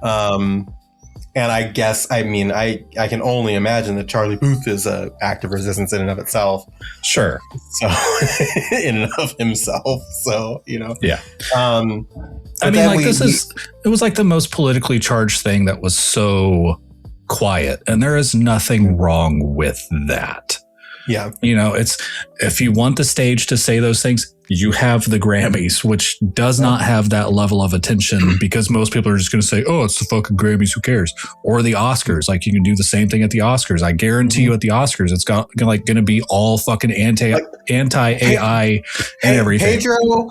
And I guess, I mean, I can only imagine that Charlie Puth is an act of resistance in and of itself. Sure. So in and of himself. So, you know. Yeah. I mean, like it was like the most politically charged thing that was so quiet, and there is nothing wrong with that. Yeah. It's if you want the stage to say those things, you have the Grammys, which does not have that level of attention because most people are just going to say, oh, it's the fucking Grammys, who cares? Or the Oscars. Like you can do the same thing at the Oscars. I guarantee you at the Oscars, it's going to be all fucking anti-AI and everything. Pedro,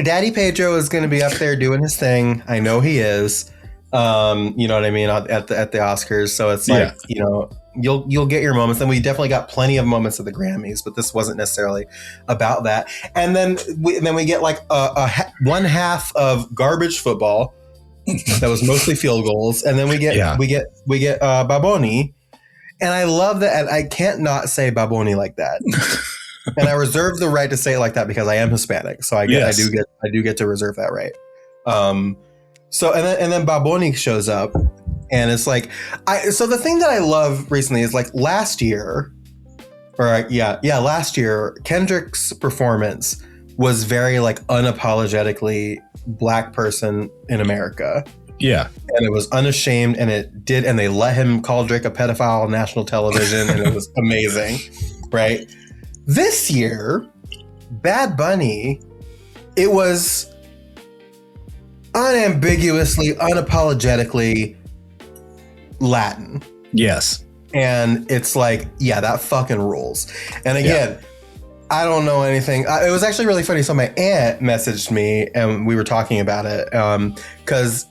Daddy Pedro is going to be up there doing his thing. I know he is. You know what I mean? At the Oscars. So it's like, you'll get your moments. And we definitely got plenty of moments at the Grammys, but this wasn't necessarily about that. And then we get like one half of garbage football that was mostly field goals. And then we get Baboni. And I love that. And I can't not say Baboni like that. And I reserve the right to say it like that because I am Hispanic. So I do get to reserve that right. So and then Baboni shows up. And it's like, so the thing that I love recently is like last year, Kendrick's performance was very like unapologetically Black person in America. Yeah. And it was unashamed and they let him call Drake a pedophile on national television and it was amazing. Right. This year, Bad Bunny, it was unambiguously, unapologetically Latin. Yes. And it's like, yeah, that fucking rules. And again, I don't know anything. It was actually really funny. So my aunt messaged me and we were talking about it because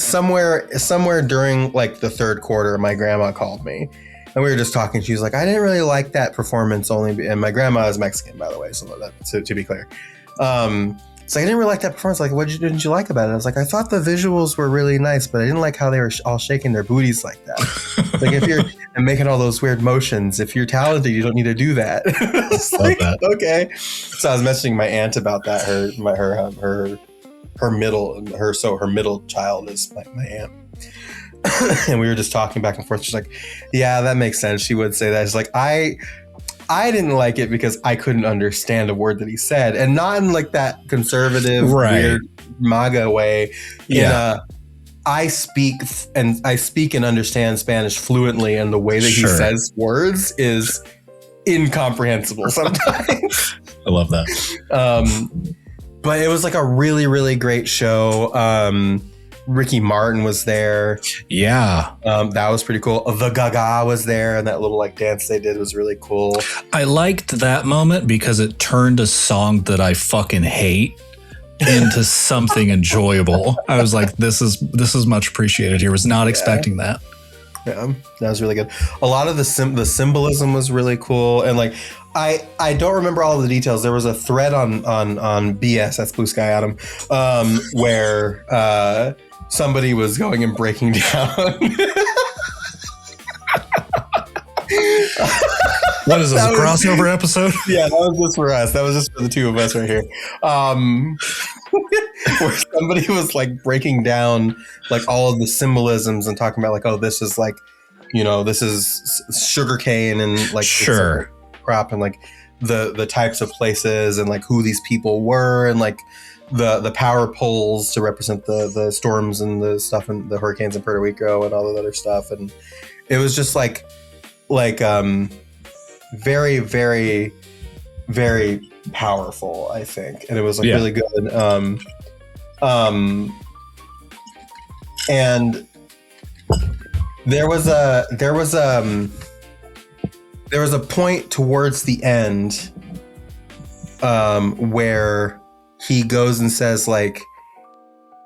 somewhere during like the third quarter, my grandma called me and we were just talking. She was like, I didn't really like that performance and my grandma is Mexican, by the way. So to be clear. So I didn't really like that performance. Like, what didn't you like about it? I was like, I thought the visuals were really nice, but I didn't like how they were all shaking their booties like that. Like, if you're and making all those weird motions, if you're talented, you don't need to do that. It's like, okay. So I was messaging my aunt about that. Her middle child is my aunt. And we were just talking back and forth. She's like, yeah, that makes sense. She would say that. She's like, I didn't like it because I couldn't understand a word that he said, and not in like that conservative, weird MAGA way. I speak and understand Spanish fluently, and the way that he says words is incomprehensible sometimes. I love that. But it was like a really, really great show. Ricky Martin was there. Yeah. That was pretty cool. The Gaga was there, and that little like dance they did was really cool. I liked that moment because it turned a song that I fucking hate into something enjoyable. I was like, this is much appreciated here. Was not expecting that. Yeah, that was really good. A lot of the symbolism was really cool, and like I don't remember all of the details. There was a thread on BS, that's Blue Sky Adam, where somebody was going and breaking down. What is this, a crossover episode? Yeah, that was just for us. That was just for the two of us right here. Where somebody was like breaking down like all of the symbolisms and talking about like, oh, this is like, this is sugarcane and like crop and like the types of places and like who these people were and like the power poles to represent the storms and the stuff and the hurricanes in Puerto Rico and all the other stuff. And it was just like very, very, very powerful, I think. And it was like really good. And there was a point towards the end where he goes and says like,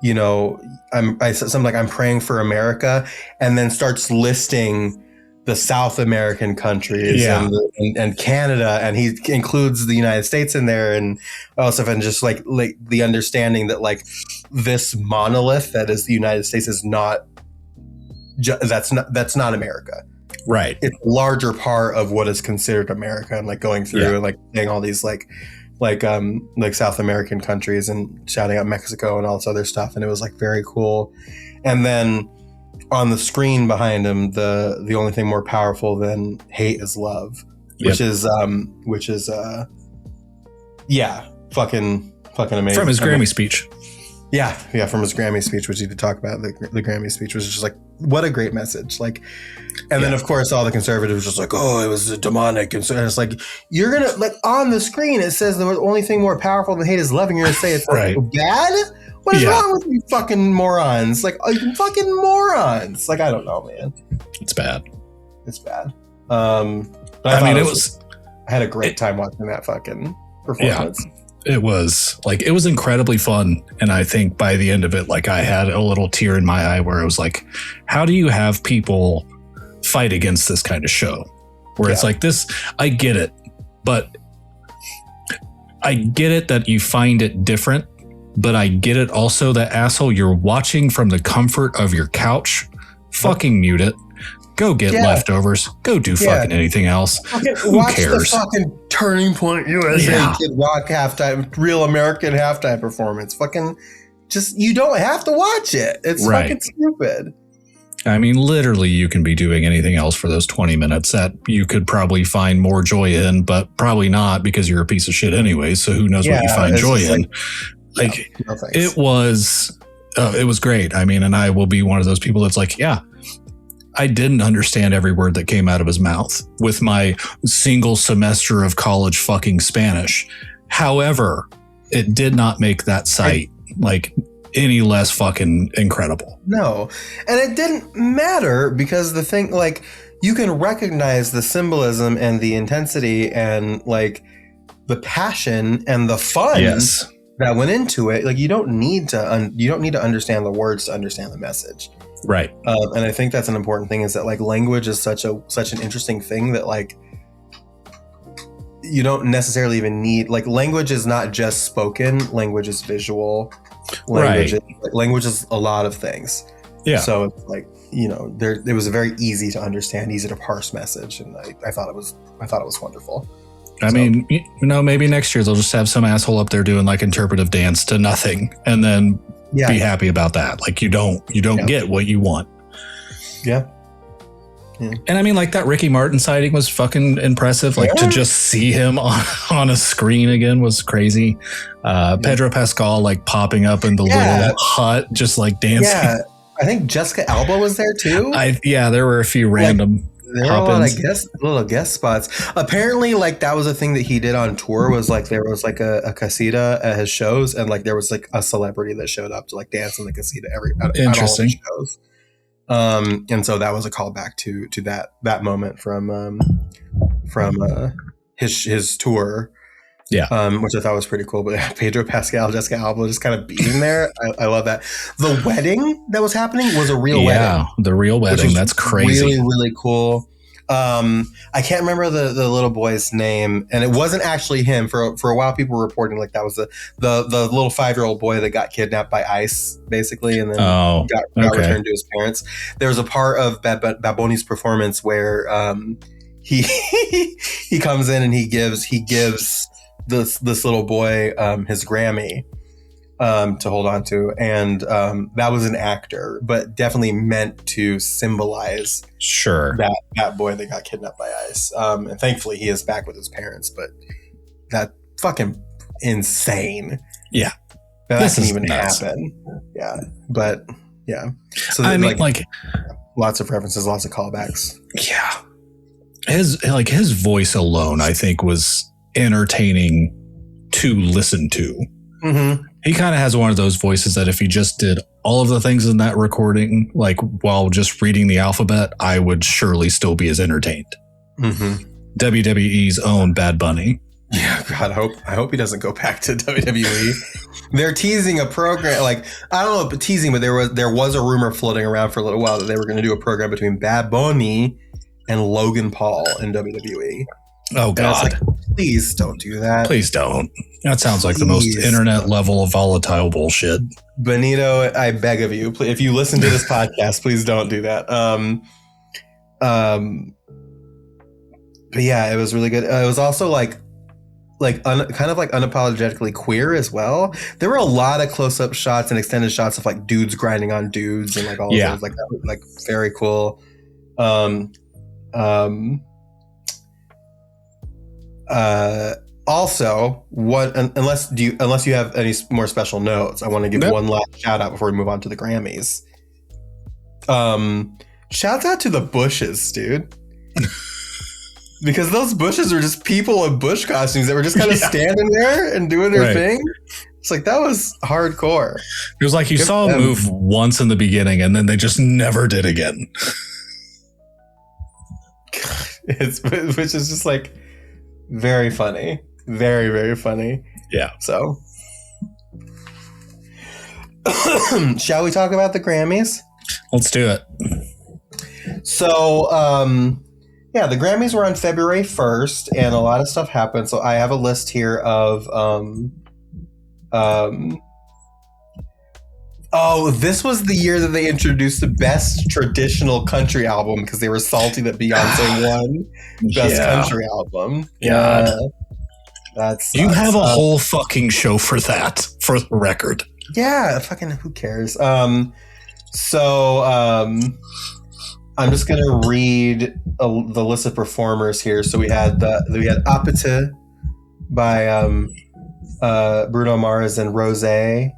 something like, I'm praying for America, and then starts listing the South American countries and Canada, and he includes the United States in there and all stuff, and just like the understanding that like this monolith that is the United States is not that's not America. Right. It's a larger part of what is considered America, and like going through and like saying all these like South American countries and shouting out Mexico and all this other stuff. And it was like very cool. And then on the screen behind him, the only thing more powerful than hate is love, which is fucking amazing. From his Grammy speech. Yeah, from his Grammy speech, which he did talk about. The Grammy speech was just like what a great message. Like, and then of course all the conservatives just like, oh, it was demonic. And so it's like, you're going to like on the screen, it says the only thing more powerful than hate is love. And you're going to say it's like, bad. What is wrong with you fucking morons? Like, you fucking morons. Like, I don't know, man. It's bad. It's bad. But I mean, I had a great time watching that fucking performance. Yeah, it was incredibly fun. And I think by the end of it, like I had a little tear in my eye where I was like, how do you have people fight against this kind of show? Where it's like this, I get it, but I get it that you find it different, but I get it also that asshole, you're watching from the comfort of your couch, fucking mute it. Go get leftovers. Go do fucking anything else. Who watch cares? The fucking Turning Point USA Kid Rock halftime, Real American halftime performance. Fucking just, you don't have to watch it. It's fucking stupid. I mean, literally, you can be doing anything else for those 20 minutes that you could probably find more joy in, but probably not because you're a piece of shit anyway. So who knows what you find joy in? It was great. I mean, and I will be one of those people that's like, I didn't understand every word that came out of his mouth with my single semester of college fucking Spanish. However, it did not make that sight like any less fucking incredible. No. And it didn't matter because the thing, like, you can recognize the symbolism and the intensity and like the passion and the fun that went into it. Like, you don't need to understand the words to understand the message. Right. And I think that's an important thing, is that like language is such an interesting thing that like you don't necessarily even need, like, language is not just spoken, language is visual, language is a lot of things. Yeah. So it's like, you know, it was a very easy to understand, easy to parse message, and I thought it was wonderful. I mean, you know, maybe next year they'll just have some asshole up there doing like interpretive dance to nothing, and then be happy about that. Like, you don't get what you want. Yeah. And I mean, like, that Ricky Martin sighting was fucking impressive. Like, to just see him on a screen again was crazy. Pedro Pascal, like, popping up in the little hut, just like dancing. Yeah. I think Jessica Alba was there too. There were a few random. There were a lot of little guest spots. Apparently, like, that was a thing that he did on tour, was like there was like a casita at his shows, and like there was like a celebrity that showed up to like dance in the casita at all the shows. And so that was a callback to that moment from his tour. Yeah. Which I thought was pretty cool. But Pedro Pascal, Jessica Alba just kind of being there. I love that. The wedding that was happening was a real wedding. Yeah, the real wedding. That's crazy. Really, really cool. I can't remember the little boy's name, and it wasn't actually him. For a while, people were reporting like that was the little 5-year-old boy that got kidnapped by ICE, basically, and then got returned to his parents. There was a part of Baboni's performance where he he comes in and he gives this little boy his Grammy to hold on to, and that was an actor, but definitely meant to symbolize that boy that got kidnapped by ICE. And thankfully he is back with his parents, but that fucking insane. Yeah. That can even happen. Yeah. But yeah. So I mean, like lots of references, lots of callbacks. Yeah. His voice alone, I think, was entertaining to listen to. Mm-hmm. He kind of has one of those voices that if he just did all of the things in that recording, like while just reading the alphabet, I would surely still be as entertained. Mm-hmm. WWE's own Bad Bunny. Yeah, God, I hope he doesn't go back to WWE. They're teasing a program, like, I don't know if teasing, but there was a rumor floating around for a little while that they were going to do a program between Bad Bunny and Logan Paul in WWE. Oh, God. Like, please don't do that. Please don't. That sounds like the most internet level of volatile bullshit. Benito, I beg of you, if you listen to this podcast, please don't do that. But yeah, it was really good. It was also kind of like unapologetically queer as well. There were a lot of close-up shots and extended shots of like dudes grinding on dudes and like all of those, like that was like very cool. Also, unless you have any more special notes, I want to give one last shout out before we move on to the Grammys. Shouts out to the Bushes, dude. Because those Bushes were just people in bush costumes that were just kind of standing there and doing their thing. It's like, that was hardcore. It was like you saw them move once in the beginning and then they just never did again. Which is just like very funny. Very, very funny. Yeah. So, shall we talk about the Grammys? Let's do it. So, the Grammys were on February 1st, and a lot of stuff happened. So I have a list here of, this was the year that they introduced the best traditional country album because they were salty that Beyonce won best country album. Yeah. That's you have a whole fucking show for that, for the record. Yeah, fucking who cares? I'm just gonna read the list of performers here. So we had Apete by Bruno Mars and Rose. Yep,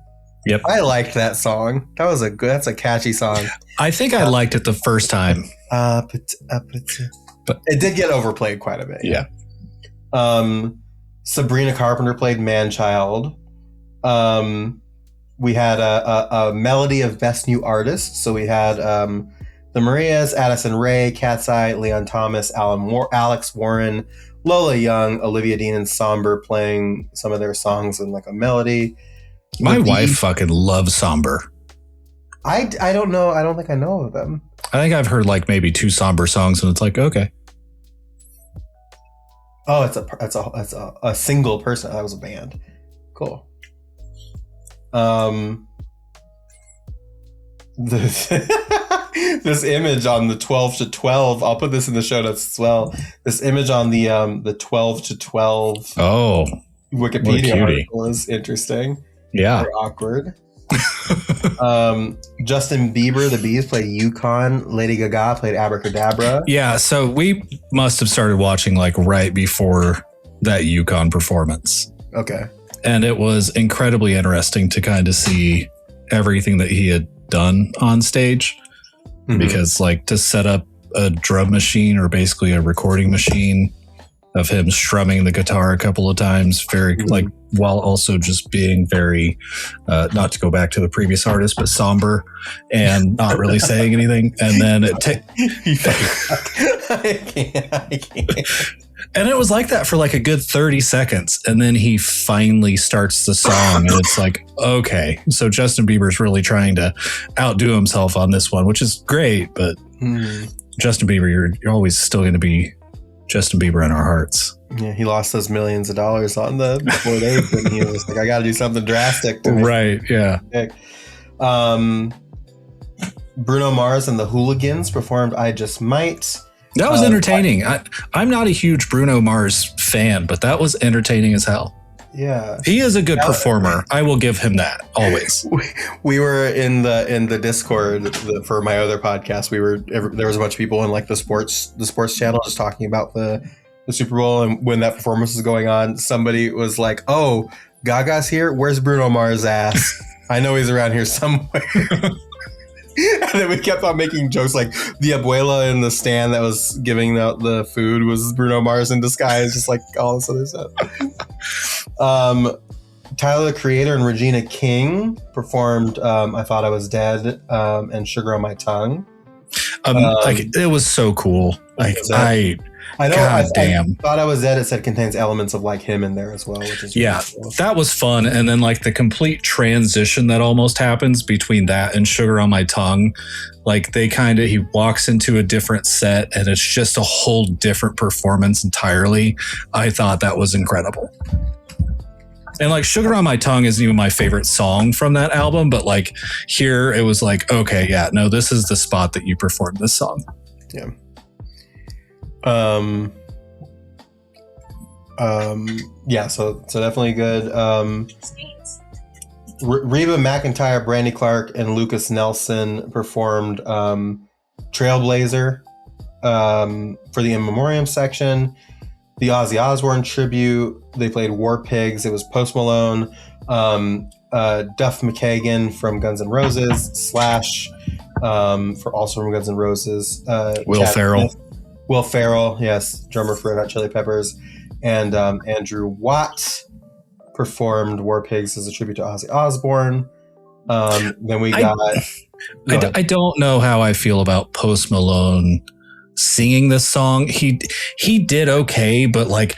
I liked that song. That's a catchy song. I think I liked it the first time. Apete. But it did get overplayed quite a bit. Yeah. Sabrina Carpenter played Man-Child. We had a melody of Best New Artist. So we had the Marias, Addison Rae, Cat's Eye, Leon Thomas, Alex Warren, Lola Young, Olivia Dean, and Somber playing some of their songs in like a melody. My wife fucking loves Somber. I don't know. I don't think I know of them. I think I've heard like maybe 2 Somber songs, and it's like, okay. Oh, it's a single person. That was a band. Cool. This image on the 12 to 12. I'll put this in the show notes as well. This image on the 12 to 12. Oh, Wikipedia article is interesting. Yeah. Very awkward. Justin Bieber, the Bees, played Yukon. Lady Gaga played Abracadabra. Yeah, so we must have started watching like right before that Yukon performance. Okay. And it was incredibly interesting to kind of see everything that he had done on stage. Mm-hmm. Because like to set up a drum machine or basically a recording machine of him strumming the guitar a couple of times, very like, while also just being very, not to go back to the previous artist, but somber and not really saying anything. And then I can't. And it was like that for like a good 30 seconds. And then he finally starts the song and it's like, okay, so Justin Bieber's really trying to outdo himself on this one, which is great. But Justin Bieber, you're always still going to be Justin Bieber in our hearts. Yeah, he lost those millions of dollars on the 4 days and he was like, I got to do something drastic to right, yeah. Bruno Mars and the Hooligans performed I Just Might. That was entertaining. I'm not a huge Bruno Mars fan, but that was entertaining as hell. Yeah. He is a good performer. I will give him that always. We were in the Discord for my other podcast. There was a bunch of people in like the sports channel just talking about the Super Bowl, and when that performance was going on, somebody was like, "Oh, Gaga's here. Where's Bruno Mars' ass? I know he's around here somewhere." And then we kept on making jokes like the abuela in the stand that was giving out the food was Bruno Mars in disguise, just like all this other stuff. Tyler, the Creator, and Regina King performed I Thought I Was Dead and Sugar on My Tongue. Like it was so cool. Like I know. God damn. I Thought I Was Dead. It said contains elements of like him in there as well, which is really cool. That was fun. And then like the complete transition that almost happens between that and Sugar on My Tongue. Like he walks into a different set and it's just a whole different performance entirely. I thought that was incredible. And like Sugar on My Tongue isn't even my favorite song from that album, but like here it was like, okay, yeah, no, this is the spot that you performed this song. Yeah. So definitely good. Reba McEntire, Brandy Clark, and Lucas Nelson performed Trailblazer for the In Memoriam section. The Ozzy Osbourne tribute, they played War Pigs. It was Post Malone, Duff McKagan from Guns N' Roses, Slash, for also from Guns N' Roses. Will Ferrell. Will Ferrell, yes, drummer for Red Hot Chili Peppers, and Andrew Watt performed War Pigs as a tribute to Ozzy Osbourne. Then we got. I don't know how I feel about Post Malone singing this song. He did okay, but like,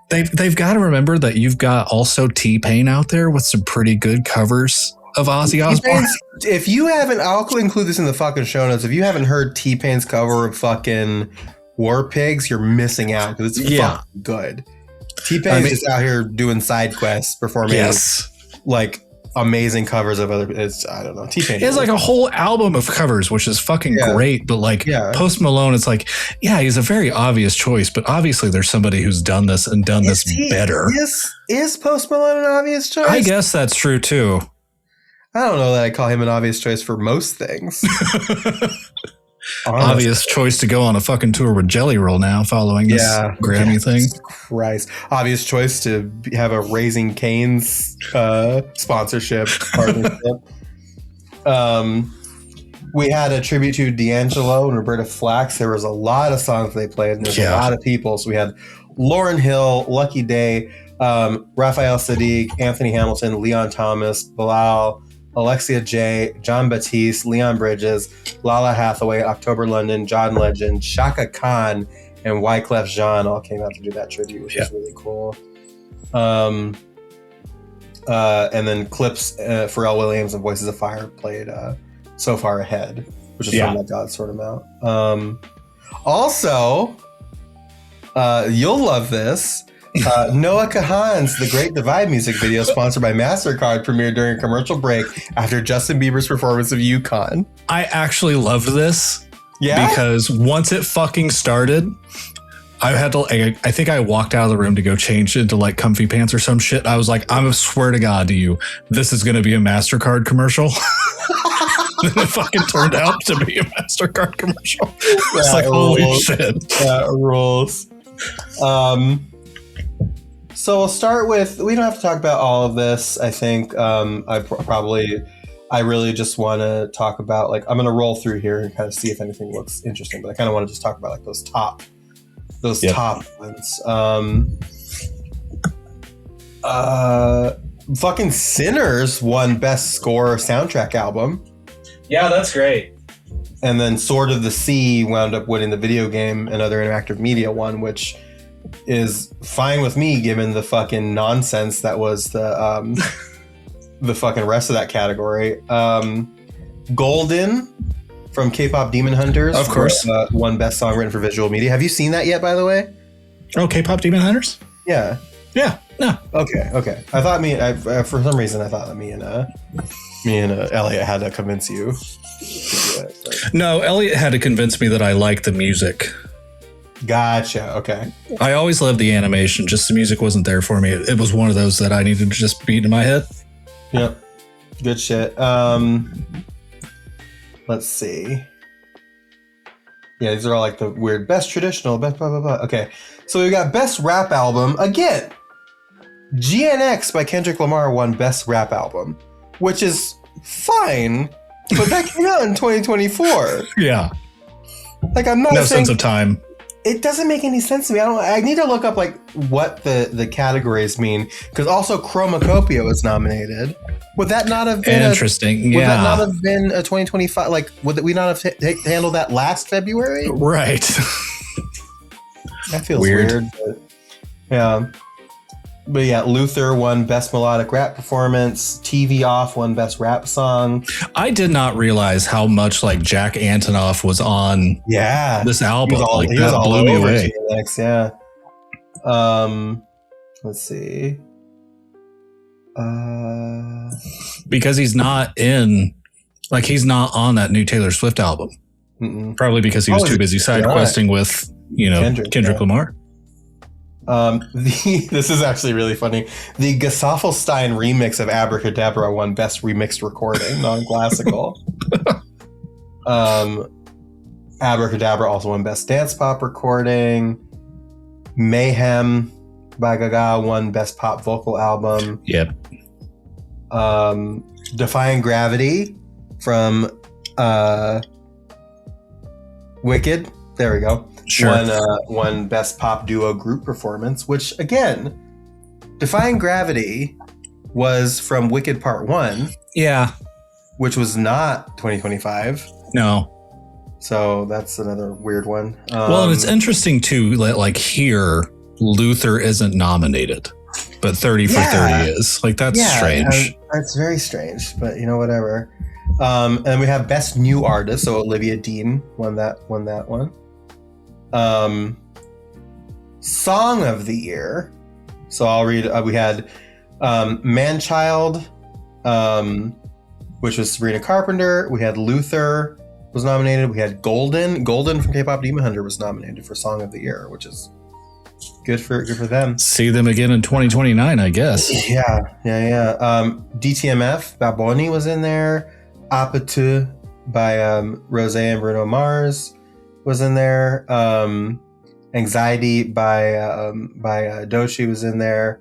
they've got to remember that you've got also T-Pain out there with some pretty good covers of Ozzy Osbourne. If you haven't, I'll include this in the fucking show notes. If you haven't heard T-Pain's cover of fucking War Pigs, you're missing out because it's fucking good. T-Pain's just out here doing side quests, performing like amazing covers of other. I don't know. T-Pain has like a whole album of covers, which is fucking great. But like Post Malone, it's like, he's a very obvious choice, but obviously there's somebody who's done this and done this better. Is Post Malone an obvious choice? I guess that's true too. I don't know that I call him an obvious choice for most things. Obvious choice to go on a fucking tour with Jelly Roll now following this Grammy thing. Christ. Obvious choice to have a Raising Cane's sponsorship partnership. We had a tribute to D'Angelo and Roberta Flack. There was a lot of songs they played, and there's a lot of people. So we had Lauryn Hill, Lucky Day, Raphael Sadiq, Anthony Hamilton, Leon Thomas, Bilal, Alexia J, John Batiste, Leon Bridges, Lala Hathaway, October London, John Legend, Shaka Khan, and Wyclef Jean all came out to do that tribute, which is really cool. And then clips, Pharrell Williams and Voices of Fire played So Far Ahead, which is from that God Sort Him Out. Also, you'll love this. Noah Kahan's The Great Divide music video, sponsored by MasterCard, premiered during a commercial break after Justin Bieber's performance of Yukon. I actually loved this. Yeah? Because once it fucking started, I think I walked out of the room to go change into like comfy pants or some shit. I was like, I swear to God to you, this is going to be a MasterCard commercial. And it fucking turned out to be a MasterCard commercial. It's like, holy shit. That rules. So we'll start with, we don't have to talk about all of this. I think I really just want to talk about, like, I'm going to roll through here and kind of see if anything looks interesting, but I kind of want to just talk about like those top ones. Fucking Sinners won Best Score Soundtrack Album. Yeah, that's great. And then Sword of the Sea wound up winning the video game and other interactive media one, which is fine with me given the fucking nonsense that was the fucking rest of that category. Golden from K-Pop Demon Hunters, of course, won Best Song Written for Visual Media. Have you seen that yet, by the way? Oh, K-Pop Demon Hunters? Yeah. No. Okay. I thought for some reason I thought that me and Elliot had to convince you to do it. No, Elliot had to convince me that I like the music. Gotcha. Okay. I always loved the animation. Just the music wasn't there for me. It was one of those that I needed to just beat in my head. Yep. Good shit. Let's see. Yeah, these are all like the weird best traditional, best blah blah blah. Okay. So we got Best Rap Album again. GNX by Kendrick Lamar won Best Rap Album, which is fine, but that came out in 2024. Yeah. Like, I'm not no saying, sense of time. It doesn't make any sense to me. I need to look up like what the categories mean, because also Chromacopia was nominated. Would that not have been interesting? Would that not have been a 2025? Like, would we not have handled that last February? Right. That feels weird. But yeah, Luther won Best Melodic Rap Performance. TV Off won Best Rap Song. I did not realize how much like Jack Antonoff was on this album. He was all blew me away. GNX, let's see. Because he's not on that new Taylor Swift album. Mm-mm. Probably because he was too busy side questing with, Kendrick Lamar. This is actually really funny. The Gesaffelstein remix of Abracadabra won Best Remixed Recording, non-classical. Abracadabra also won Best Dance Pop Recording. Mayhem by Gaga won Best Pop Vocal Album. Yep. Defying Gravity from Wicked. There we go. Sure. Won Best Pop Duo Group Performance, which again, Defying Gravity was from Wicked Part 1. Yeah. Which was not 2025. No. So that's another weird one. Well, and it's interesting too, like here, Luther isn't nominated, but 30 for 30 is. Like, that's strange. That's very strange, but whatever. And we have Best New Artist, so Olivia Dean won that one. Song of the Year. So I'll read. We had Man-Child, which was Sabrina Carpenter. We had Luther was nominated. We had Golden from K-Pop Demon Hunter was nominated for Song of the Year, which is good for them. See them again in 2029, I guess. Yeah. DTMF, Baboni was in there. Apatu by Rosé and Bruno Mars was in there. Anxiety by Doechii was in there.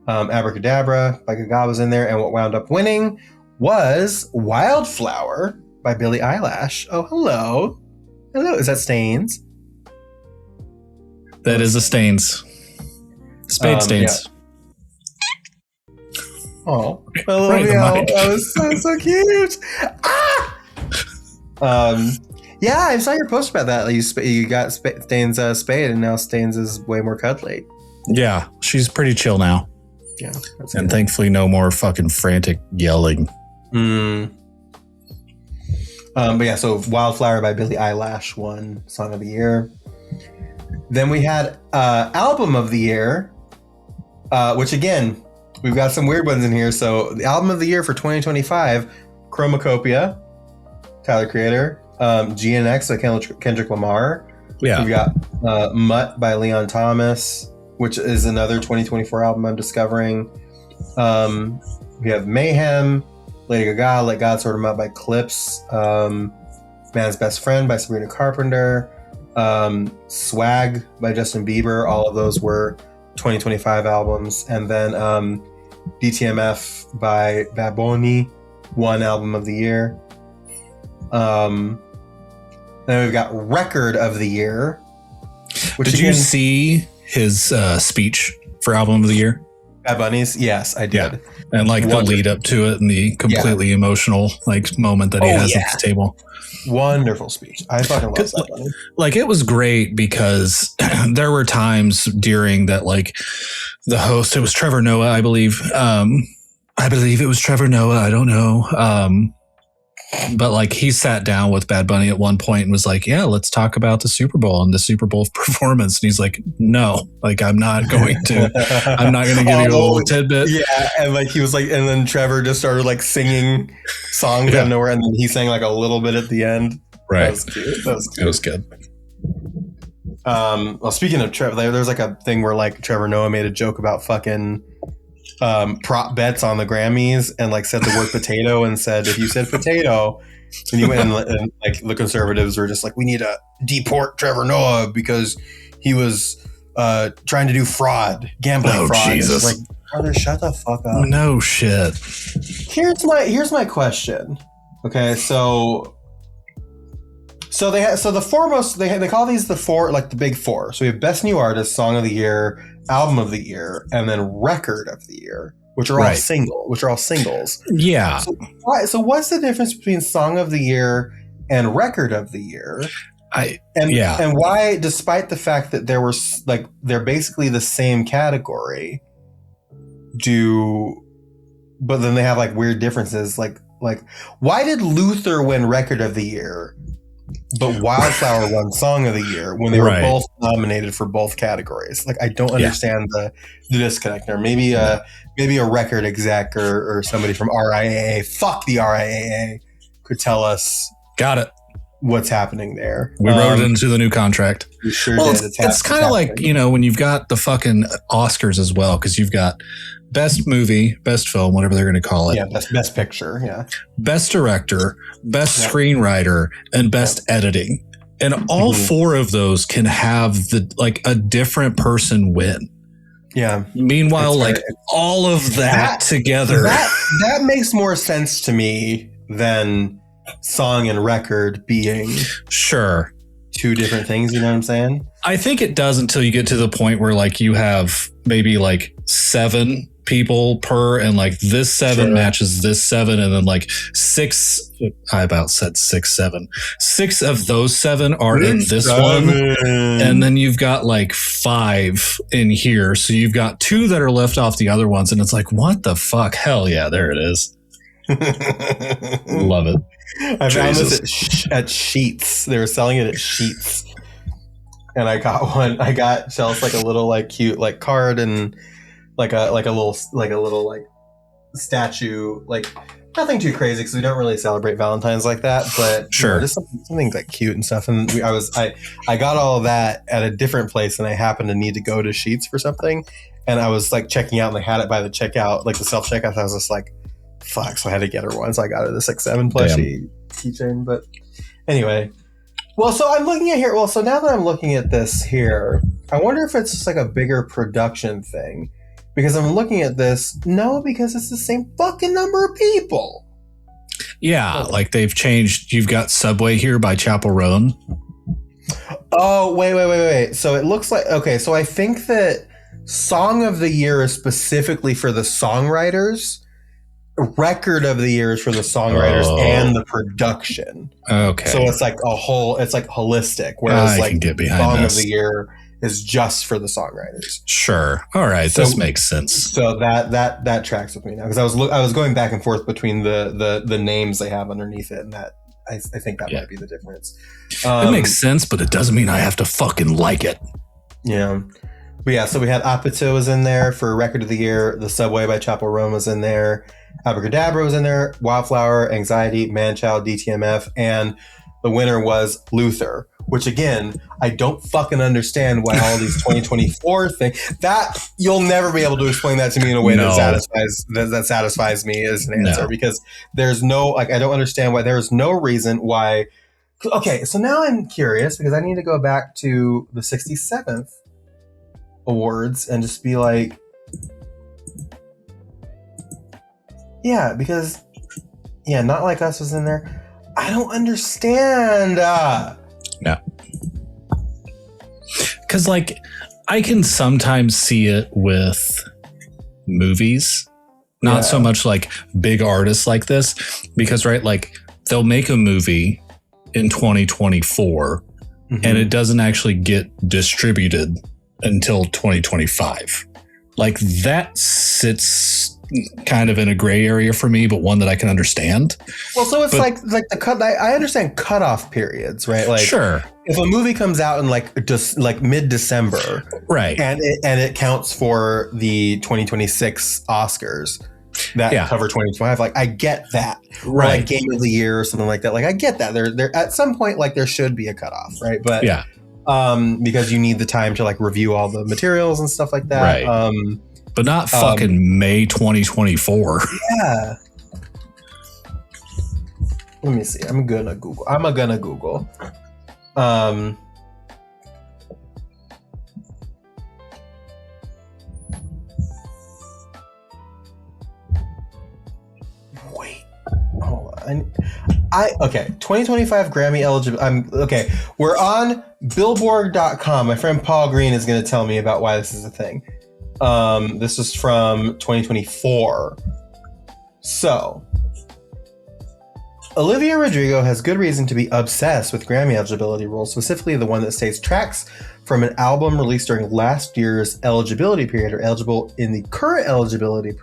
Abracadabra by Gaga was in there. And what wound up winning was Wildflower by Billie Eilish. Oh, hello. Is that Stains? That is a Stains. Spade Stains. Yeah. Oh, Olivia, that was so cute. Yeah, I saw your post about that. You got Stains' spade, and now Stains is way more cuddly. Yeah, she's pretty chill now. Yeah, and thankfully, no more fucking frantic yelling. But yeah, so Wildflower by Billie Eilish won Song of the Year. Then we had Album of the Year, which again, we've got some weird ones in here. So the Album of the Year for 2025, Chromacopia, Tyler Creator, GNX by Kendrick Lamar. Yeah. We've got Mutt by Leon Thomas, which is another 2024 album I'm discovering. We have Mayhem, Lady Gaga, Let God Sort 'Em Out by Clips, Man's Best Friend by Sabrina Carpenter, Swag by Justin Bieber. All of those were 2025 albums. And then DTMF by Baboni, won Album of the Year. Then we've got Record of the Year. Did you see his speech for Album of the Year? Bad Bunny's? Yes, I did. Yeah. And like the lead up to it and the completely emotional like moment that he has at the table. Wonderful speech. I fucking love Bad Bunny. Like it was great because there were times during that like the host, it was Trevor Noah, I believe. I believe it was Trevor Noah. I don't know. But like he sat down with Bad Bunny at one point and was like, yeah, let's talk about the Super Bowl and the Super Bowl performance. And he's like, no, like I'm not going to give you a little tidbit. Yeah. And like he was like, and then Trevor just started like singing songs out of nowhere. And then he sang like a little bit at the end. Right. That was cute. It was good. Well, speaking of Trevor, there's like a thing where like Trevor Noah made a joke about fucking prop bets on the Grammys and like said the word potato and said if you said potato and you went and like the conservatives were just like we need to deport Trevor Noah because he was trying to do gambling fraud. Jesus. Like, brother, shut the fuck up. No shit. Here's my question. Okay, so the foremost they call these the four, like the big four. So we have Best New Artist, Song of the Year, Album of the Year, and then Record of the Year, which are all singles. Yeah. So what's the difference between Song of the Year and Record of the Year? And why, despite the fact that they're basically the same category, but then they have like weird differences. Like why did Luther win Record of the Year, but Wildflower won Song of the Year when they were both nominated for both categories? Like, I don't understand the disconnect there. Maybe a record exec or somebody from RIAA, fuck the RIAA, could tell us. Got it. What's happening there. We wrote it into the new contract. We sure did. It's kind of like, when you've got the fucking Oscars as well, because you've got Best Movie, Best Film, whatever they're going to call it. Yeah, Best Picture, yeah. Best Director, Best Screenwriter, and Best Editing. And all four of those can have a different person win. Yeah. Meanwhile, all of that together. That makes more sense to me than song and record being Sure. two different things. You know what I'm saying? I think it does until you get to the point where like you have maybe like 7 people per, and like this 7 matches this 7, and then like 6. I about said 6, 7. 6 of those 7 are in this one, and then you've got like 5 in here. So you've got 2 that are left off the other ones, and it's like, what the fuck? Hell yeah, there it is. Love it. I found this at Sheets. They were selling it at Sheets, and I got one. I got Chelsea like a little like cute like card and like a little like statue, like nothing too crazy because we don't really celebrate Valentine's like that, but sure, you know, just something like cute and stuff. And I got all of that at a different place, and I happened to need to go to Sheets for something, and I was like checking out, and they had it by the checkout, like the self checkout. I was just like, fuck, so I had to get her one. So I got her this like 7 plushie keychain. But anyway, well, so I'm looking at here. Well, so now that I'm looking at this here, I wonder if it's just like a bigger production thing. Because I'm looking at this, no, because it's the same fucking number of people. Yeah, like they've changed. You've got Subway here by Chapel Roan. Oh, wait. So it looks like, okay, so I think that Song of the Year is specifically for the songwriters. Record of the Year is for the songwriters and the production. Okay. So it's like it's like holistic. Whereas I like can get behind Song this. of the Year is just for the songwriters. Sure. All right. So, this makes sense. So that tracks with me now, because I was going back and forth between the names they have underneath it, and that I think that might be the difference. It makes sense, but it doesn't mean I have to fucking like it. Yeah. But yeah, so we had Apatow was in there for Record of the Year. The Subway by Chapel Roan was in there. Abracadabra was in there. Wildflower, Anxiety, Manchild, DTMF, and the winner was Luther. Which again, I don't fucking understand why all these 2024 things that you'll never be able to explain that to me in a way that satisfies me as an answer, because there's no, like, I don't understand why there's no reason why. Okay, so now I'm curious because I need to go back to the 67th awards and just be like, yeah, because Not Like Us was in there. I don't understand. No. Because, like, I can sometimes see it with movies, not so much like big artists like this, because, right, like, they'll make a movie in 2024 and it doesn't actually get distributed until 2025. Like, that sits kind of in a gray area for me, but one that I can understand. Well, so it's like the cut. I understand cutoff periods, right? Like, sure, if a movie comes out in like just like mid-December, right, and it counts for the 2026 Oscars that cover 2025, like I get that, right? Or like Game of the Year or something like that. Like I get that. There at some point, like there should be a cutoff, right? But because you need the time to like review all the materials and stuff like that, right? But not fucking May 2024. Yeah. Let me see. I'm gonna Google. Wait. Hold on. Okay. 2025 Grammy eligible. Okay. We're on Billboard.com. My friend Paul Green is going to tell me about why this is a thing. This is from 2024. So, Olivia Rodrigo has good reason to be obsessed with Grammy eligibility rules, specifically the one that states tracks from an album released during last year's eligibility period are eligible in the current eligibility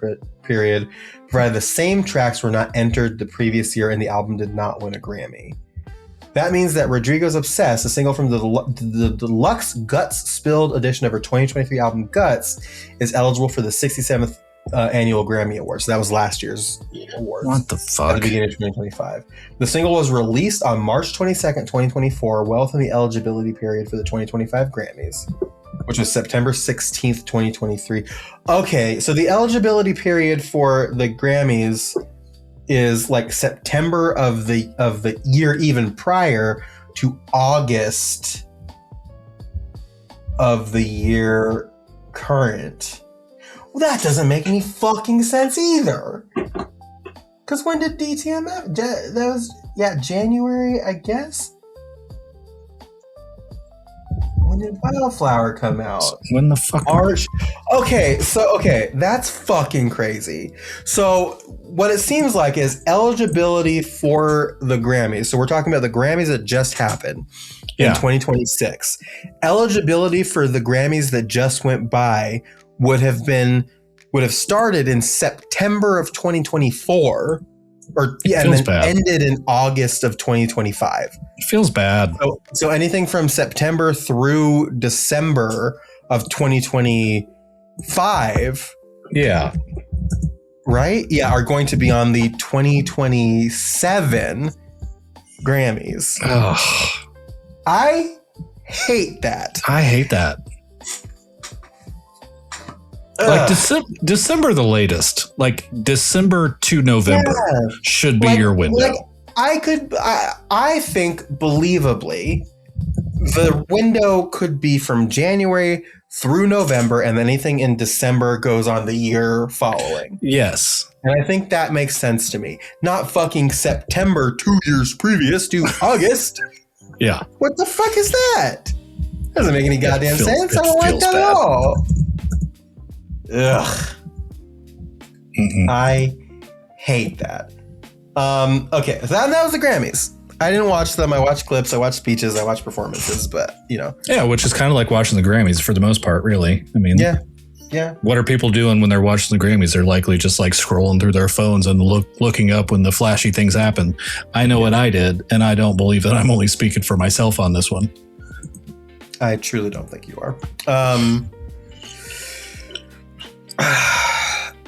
period, provided the same tracks were not entered the previous year and the album did not win a Grammy. That means that Rodrigo's Obsessed, a single from the deluxe Guts Spilled edition of her 2023 album Guts, is eligible for the 67th annual Grammy Awards. So that was last year's awards. What the fuck? At the beginning of 2025. The single was released on March 22nd, 2024, well within the eligibility period for the 2025 Grammys, which was September 16th, 2023. Okay, so the eligibility period for the Grammys is like September of the year even prior to August of the year current. Well, that doesn't make any fucking sense either. Because when did DTMF? That was January, I guess. When did Wildflower come out? When the fuck? March. Okay, that's fucking crazy. So what it seems like is eligibility for the Grammys. So we're talking about the Grammys that just happened in 2026. Eligibility for the Grammys that just went by would have started in September of 2024. And then bad. Ended in August of 2025. It feels bad. So anything from September through December of 2025, right? Yeah, are going to be on the 2027 Grammys. Ugh. I hate that. I hate that. Like December the latest, like December to November should be your window. I think believably, the window could be from January through November, and anything in December goes on the year following. Yes. And I think that makes sense to me. Not fucking September 2 years previous to August. Yeah. What the fuck is that? Doesn't make any goddamn sense. I don't like that bad. at all. Ugh. Mm-mm. I hate that. Okay, so that was the Grammys. I didn't watch them. I watched clips. I watched speeches. I watched performances. But yeah, which is kind of like watching the Grammys for the most part, really. I mean, yeah. What are people doing when they're watching the Grammys? They're likely just like scrolling through their phones and looking up when the flashy things happen. I know what I did, and I don't believe that I'm only speaking for myself on this one. I truly don't think you are.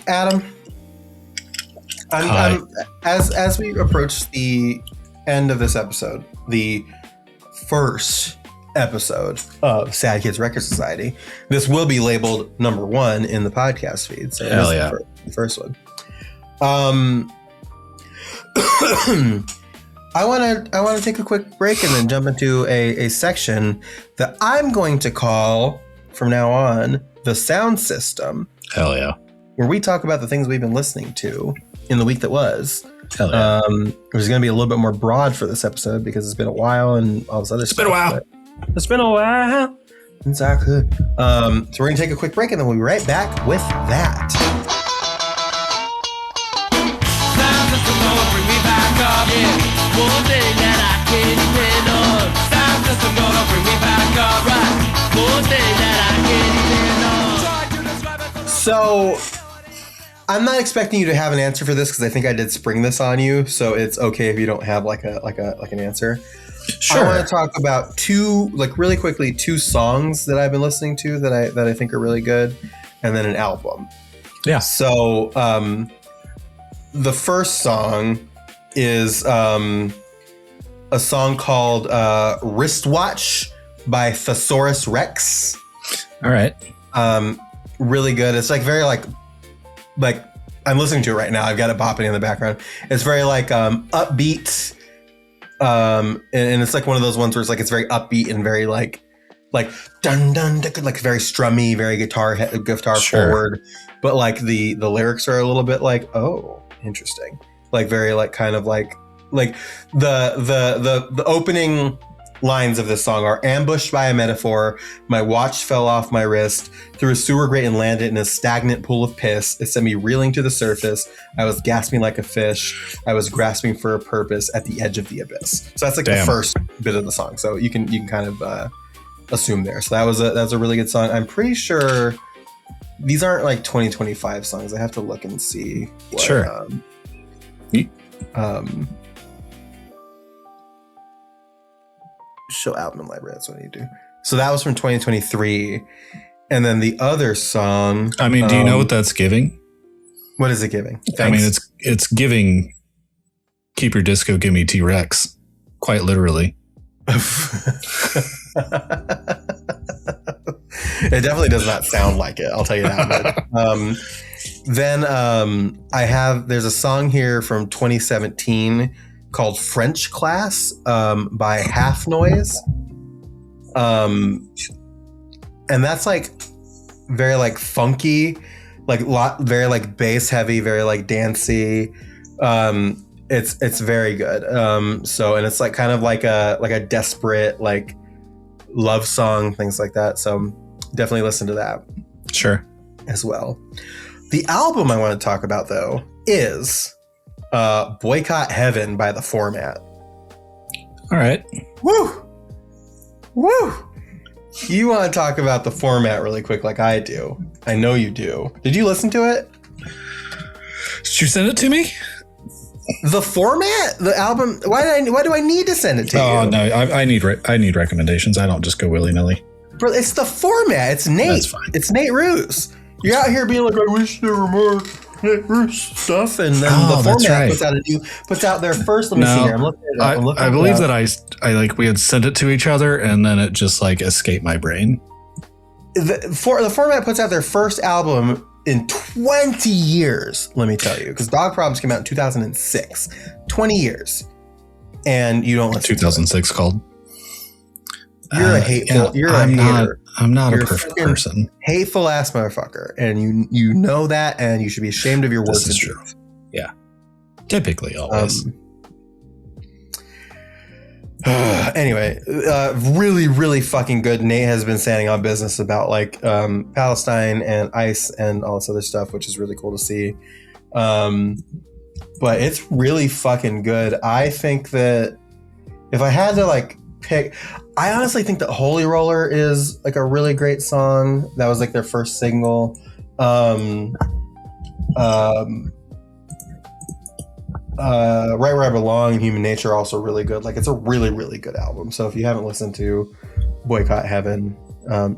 Adam, I'm as we approach the end of this episode, the first episode of Sad Kids Record Society, this will be labeled number 1 in the podcast feed. So hell yeah, the first one. I want to take a quick break and then jump into a section that I'm going to call from now on the Sound System. Hell yeah. Where we talk about the things we've been listening to in the week that was. Hell yeah. It was going to be a little bit more broad for this episode because it's been a while and all this other stuff. It's been a while since I could. So we're going to take a quick break and then we'll be right back with that. Sounds system gonna bring me back up. Yeah, one thing that I can't depend on. Sound system gonna bring me back up. Right, one thing that I can't depend on. Try to describe it. So I'm not expecting you to have an answer for this because I think I did spring this on you. So it's okay if you don't have like an answer. Sure. I want to talk about two songs that I've been listening to that I think are really good, and then an album. Yeah. So the first song is a song called Wristwatch by Thesaurus Rex. All right. Really good. It's like very like I'm listening to it right now. I've got it bopping in the background. It's very like upbeat. And it's like one of those ones where it's like it's very upbeat and very like dun dun, like very strummy, very guitar forward. But like the lyrics are a little bit like, oh, interesting. Like very like kind of like the opening lines of this song are: ambushed by a metaphor, my watch fell off my wrist, through a sewer grate and landed in a stagnant pool of piss. It sent me reeling to the surface. I was gasping like a fish. I was grasping for a purpose at the edge of the abyss. So that's like the first bit of the song. So you can kind of assume there. So that was a really good song. I'm pretty sure these aren't like 2025 songs. I have to look and see. What, sure. Show album and library. That's what you do. So that was from 2023, and then the other song. I mean, do you know what that's giving? What is it giving? Thanks. I mean, it's giving. Keep your disco, give me T-Rex. Quite literally. It definitely does not sound like it. I'll tell you that much. Then there's a song here from 2017 called French Class by Half Noise. And that's like very like funky, like very like bass heavy, very like dancey. It's very good. So, and it's like kind of like a desperate like love song, things like that. So definitely listen to that. Sure. As well. The album I want to talk about though is Boycott Heaven by The Format. All right. Woo! You want to talk about The Format really quick like I do. I know you do. Did you listen to it? Did you send it to me? The Format? The album? Why do I need to send it to you? Oh, no. I need recommendations. I don't just go willy-nilly. Bro, it's The Format. It's Nate. That's fine. It's Nate Roos. You're out here being like, I wish there were more Nate Roos stuff, and then The Format puts out their first. Let me see here. I'm looking it up. I believe that I like we had sent it to each other, and then it just like escaped my brain. The Format puts out their first album in 20 years, let me tell you, because Dog Problems came out in 2006. 20 years. And you don't listen 2006 called. You're a hateful. I'm not You're a perfect person. Hateful ass motherfucker. And you know that, and you should be ashamed of your words. This is true. Yeah. Typically always. Anyway, really, really fucking good. Nate has been standing on business about like Palestine and ICE and all this other stuff, which is really cool to see. But it's really fucking good. I think that if I had to like pick, I honestly think that Holy Roller is like a really great song. That was like their first single. Right Where I Belong and Human Nature are also really good. Like it's a really, really good album. So if you haven't listened to Boycott Heaven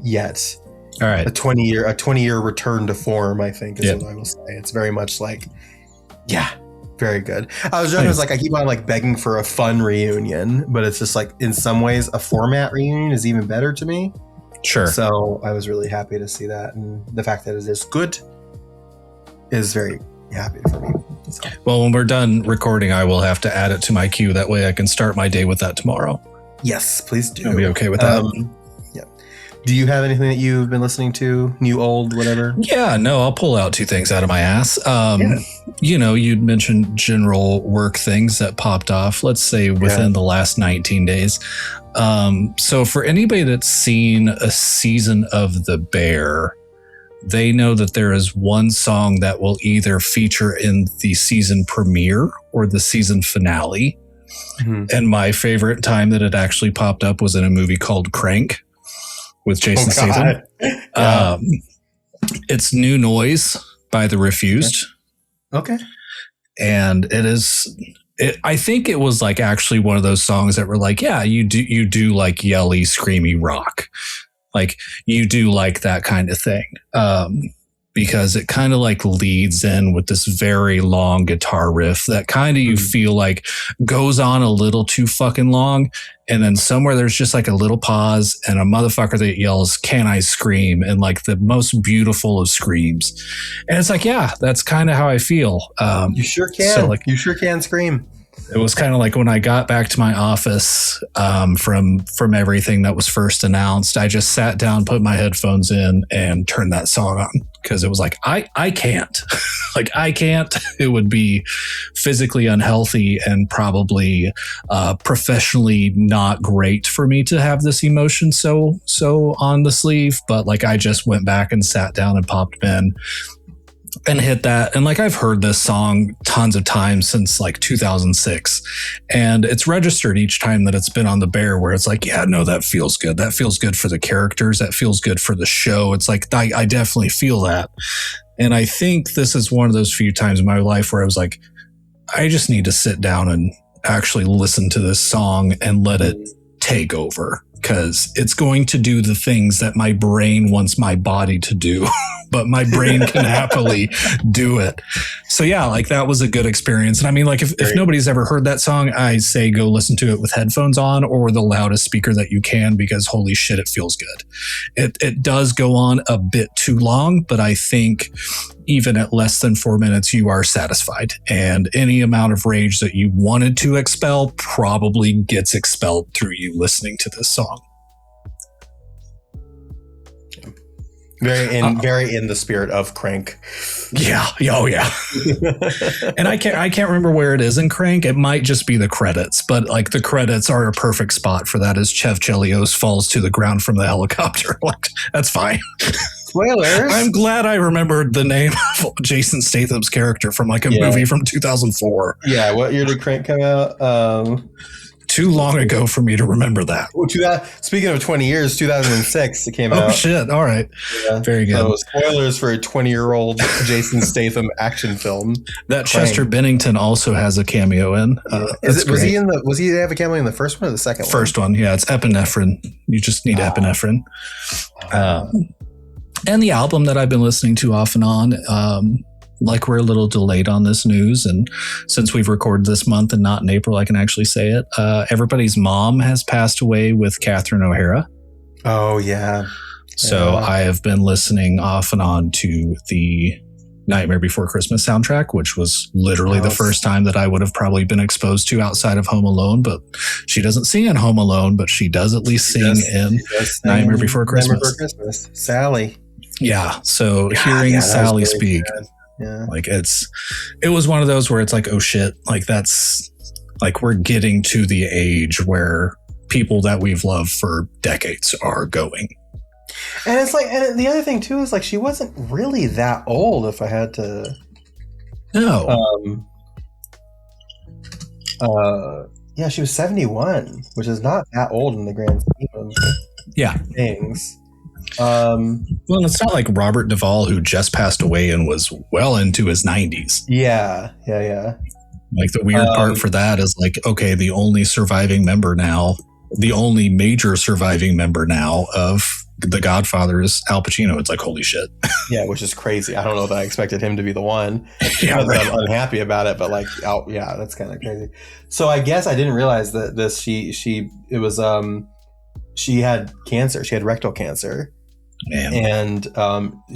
yet, all right, a 20-year return to form, I think is what I will say. It's very much like, yeah, very good. I was joking, I was like, I keep on like begging for a fun reunion, but it's just like in some ways a Format reunion is even better to me. Sure. So I was really happy to see that, and the fact that it is good is very happy for me. So. Well, when we're done recording, I will have to add it to my queue. That way I can start my day with that tomorrow. Yes, please do. I'll be okay with that. Yeah. Do you have anything that you've been listening to? New, old, whatever? Yeah, no, I'll pull out two things out of my ass. You know, you'd mentioned general work things that popped off, let's say within the last 19 days. So for anybody that's seen a season of The Bear, they know that there is one song that will either feature in the season premiere or the season finale. Mm-hmm. And my favorite time that it actually popped up was in a movie called Crank with Jason Statham. It's New Noise by The Refused. Okay. And I think it was like actually one of those songs that were like, yeah, you do like yelly, screamy rock. Like you do like that kind of thing. Because it kind of like leads in with this very long guitar riff that kind of you feel like goes on a little too fucking long. And then somewhere there's just like a little pause and a motherfucker that yells, "Can I scream?" And like the most beautiful of screams. And it's like, yeah, that's kind of how I feel. You sure can. So like, you sure can scream. It was kind of like when I got back to my office from everything that was first announced, I just sat down, put my headphones in and turned that song on because it was like, I can't. Like, I can't. It would be physically unhealthy and probably professionally not great for me to have this emotion so on the sleeve. But like, I just went back and sat down and popped in and hit that. And like, I've heard this song tons of times since like 2006, and it's registered each time that it's been on The Bear, where it's like, yeah, no, that feels good. That feels good for the characters. That feels good for the show. It's like, I definitely feel that. And I think this is one of those few times in my life where I was like, I just need to sit down and actually listen to this song and let it take over, because it's going to do the things that my brain wants my body to do, but my brain can happily do it. So yeah, like that was a good experience. And I mean, like if nobody's ever heard that song, I say go listen to it with headphones on or the loudest speaker that you can, because holy shit, it feels good. It does go on a bit too long, but I think even at less than 4 minutes, you are satisfied. And any amount of rage that you wanted to expel probably gets expelled through you listening to this song. Very in the spirit of Crank. Yeah. Oh yeah. And I can't remember where it is in Crank. It might just be the credits, but like the credits are a perfect spot for that as Chev Chelios falls to the ground from the helicopter. Like, that's fine. Spoilers. I'm glad I remembered the name of Jason Statham's character from like a movie from 2004. Yeah. What year did Crank come out? Too long ago for me to remember that. Speaking of 20 years, 2006 it came out. Oh shit! All right, very good. So spoilers for a 20-year-old Jason Statham action film. That Chester Bennington also has a cameo in. Was he have a cameo in the first one or the second one? First one, yeah. It's epinephrine. You just need epinephrine. And the album that I've been listening to off and on. Like we're a little delayed on this news, and since we've recorded this month and not in April, I can actually say it. Everybody's mom has passed away with Catherine O'Hara. Oh yeah. So I have been listening off and on to the Nightmare Before Christmas soundtrack, which was literally the first time that I would have probably been exposed to outside of Home Alone. But she doesn't sing in Home Alone, but she does at least sing in Nightmare Before Christmas. Sally. Yeah. So hearing Sally speak. Yeah. Like it was one of those where it's like, oh shit, like that's like we're getting to the age where people that we've loved for decades are going. And it's like, and the other thing too is like she wasn't really that old. If I had to, no, yeah, she was 71, which is not that old in the grand scheme of things. Well, it's not like Robert Duvall, who just passed away and was well into his 90s. Yeah. Like the weird part for that is like, okay, the only major surviving member now of The Godfather is Al Pacino. It's like, holy shit. Yeah, which is crazy. I don't know that I expected him to be the one. Yeah, right. I'm unhappy about it, but like, that's kind of crazy. So I guess I didn't realize that she had cancer. She had rectal cancer. Man. And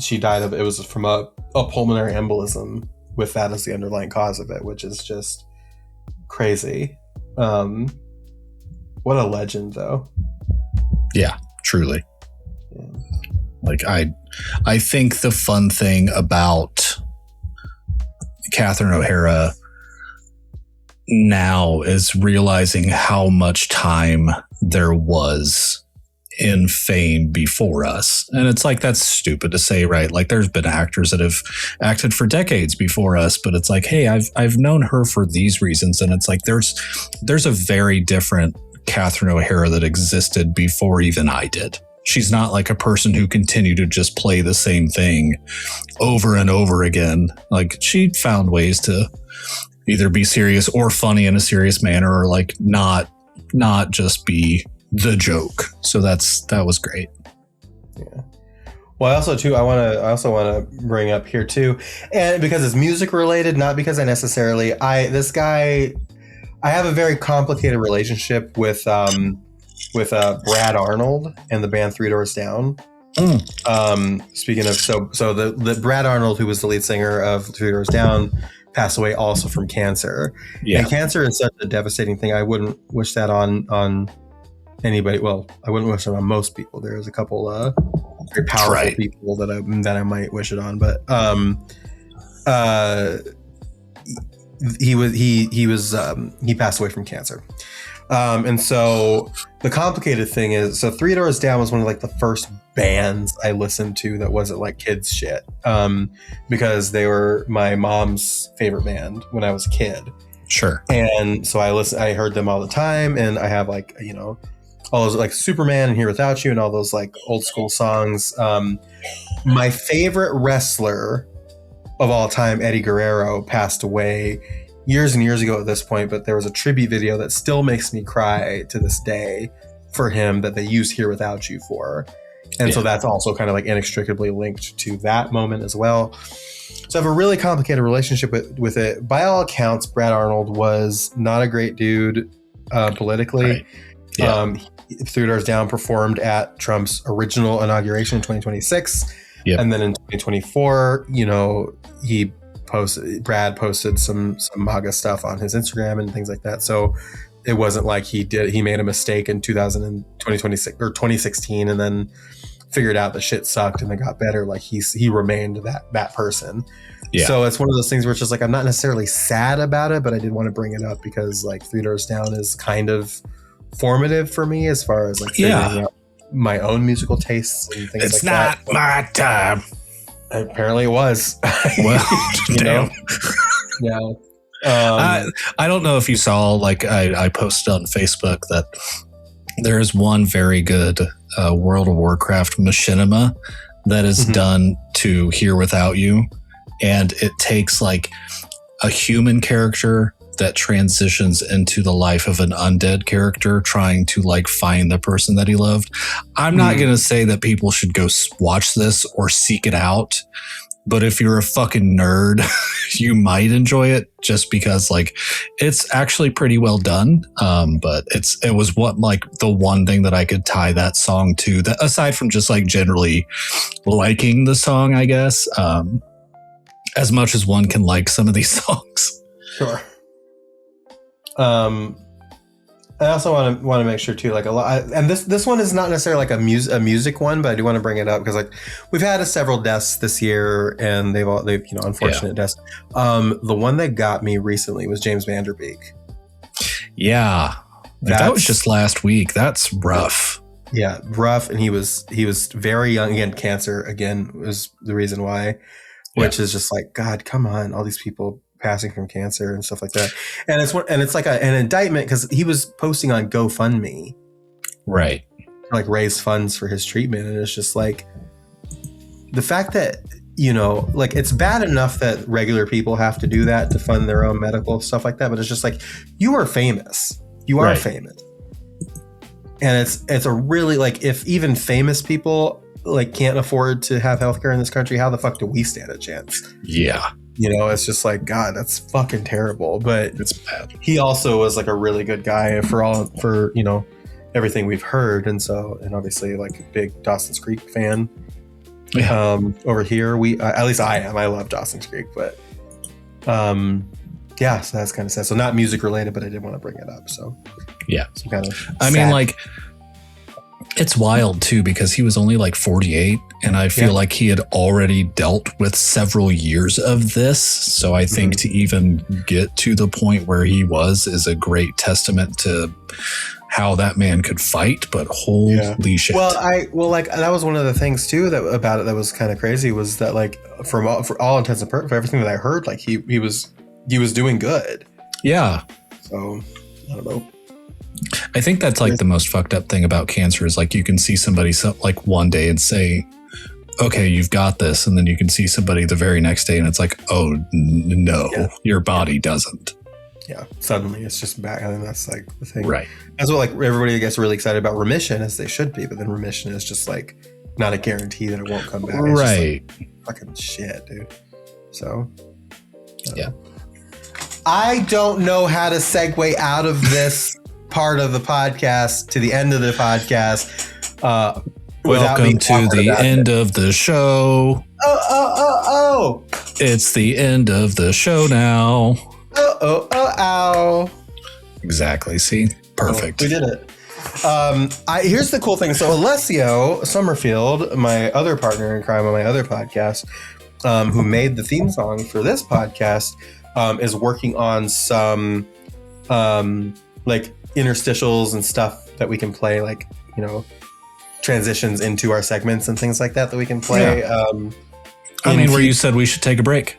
she died of it was from a pulmonary embolism with that as the underlying cause of it, which is just crazy. What a legend, though. Yeah, truly. Yeah. Like I think the fun thing about Catherine O'Hara now is realizing how much time there was in fame before us. And it's like, that's stupid to say, right? Like there's been actors that have acted for decades before us, but it's like, hey, I've known her for these reasons. And it's like, there's a very different Catherine O'Hara that existed before even I did. She's not like a person who continued to just play the same thing over and over again. Like she found ways to either be serious or funny in a serious manner, or like not just be the joke. So that was great. Yeah. Well, I also want to bring up here too, and because it's music related, not because I necessarily I have a very complicated relationship with Brad Arnold and the band 3 Doors Down. Speaking of so the Brad Arnold, who was the lead singer of 3 Doors Down, passed away also from cancer. Yeah. And cancer is such a devastating thing. I wouldn't wish that on anybody. Well, I wouldn't wish it on most people. There's a couple very powerful people that I might wish it on, but he passed away from cancer. And so the complicated thing is, so 3 Doors Down was one of like the first bands I listened to that wasn't like kids shit, because they were my mom's favorite band when I was a kid. Sure. And so I heard them all the time, and I have like, you know, all those like Superman and Here Without You and all those like old school songs. My favorite wrestler of all time, Eddie Guerrero, passed away years and years ago at this point, but there was a tribute video that still makes me cry to this day for him that they used Here Without You for. And so that's also kind of like inextricably linked to that moment as well. So I have a really complicated relationship with it. By all accounts, Brad Arnold was not a great dude politically. Right. Yeah. 3 Doors Down performed at Trump's original inauguration in 2026. Yep. And then in 2024, you know, Brad posted some MAGA stuff on his Instagram and things like that. So it wasn't like he made a mistake in 2026 or 2016 and then figured out the shit sucked and it got better, like he remained that person. Yeah. So it's one of those things where it's just like I'm not necessarily sad about it, but I did want to bring it up because like Three Doors Down is kind of formative for me as far as like figuring out my own musical tastes and things It's like that. not my time. Apparently it was. Well, damn. Yeah. I don't know if you saw, like I posted on Facebook that there is one very good World of Warcraft machinima that is done to Here Without You. And it takes like a human character that transitions into the life of an undead character trying to like find the person that he loved. I'm not going to say that people should go watch this or seek it out, but if you're a fucking nerd, you might enjoy it just because like it's actually pretty well done. But it was what like the one thing that I could tie that song to, that aside from just like generally liking the song, I guess, as much as one can like some of these songs. Sure. I also want to make sure too, like a lot, and this one is not necessarily like a music one, but I do want to bring it up because like we've had several deaths this year, and they've unfortunate deaths. The one that got me recently was James Vanderbeek. Yeah, that was just last week. That's rough. Yeah, rough, and he was very young. Again, cancer again was the reason why, which is just like, God, come on, all these people passing from cancer and stuff like that. And it's like an indictment because he was posting on GoFundMe, right, to like raise funds for his treatment. And it's just like the fact that, you know, like it's bad enough that regular people have to do that to fund their own medical stuff like that. But it's just like, you are famous. You are famous. And it's a really like, if even famous people like can't afford to have healthcare in this country, how the fuck do we stand a chance? Yeah. You know, it's just like, God, that's fucking terrible. But it's bad. He He also was like a really good guy for you know, everything we've heard. And obviously like a big Dawson's Creek fan. Yeah. Over here, at least I am. I love Dawson's Creek, but yeah, so that's kind of sad. So not music related, but I did want to bring it up. So yeah, some kind of I mean, like, it's wild too because he was only like 48, and I feel like he had already dealt with several years of this. So I think to even get to the point where he was is a great testament to how that man could fight. But holy shit! Well, like that was one of the things too about it that was kind of crazy was that like for all intents and purposes, for everything that I heard, like he was doing good. Yeah. So I don't know. I think that's like the most fucked up thing about cancer is like you can see somebody like one day and say, okay, you've got this. And then you can see somebody the very next day and it's like, oh, no, your body doesn't. Yeah. Suddenly it's just back. I think that's like the thing. Right. That's what like everybody gets really excited about remission, as they should be. But then remission is just like not a guarantee that it won't come back. It's right. Just like, fucking shit, dude. So. Yeah. I don't know how to segue out of this part of the podcast to the end of the podcast. Welcome to the end of the show. Oh. It's the end of the show now. Ow. Exactly. See? Perfect. We did it. Here's the cool thing. So Alessio Summerfield, my other partner in crime on my other podcast, who made the theme song for this podcast, is working on some like interstitials and stuff that we can play, like, you know, transitions into our segments and things like that we can play. Yeah. I mean, where you said we should take a break.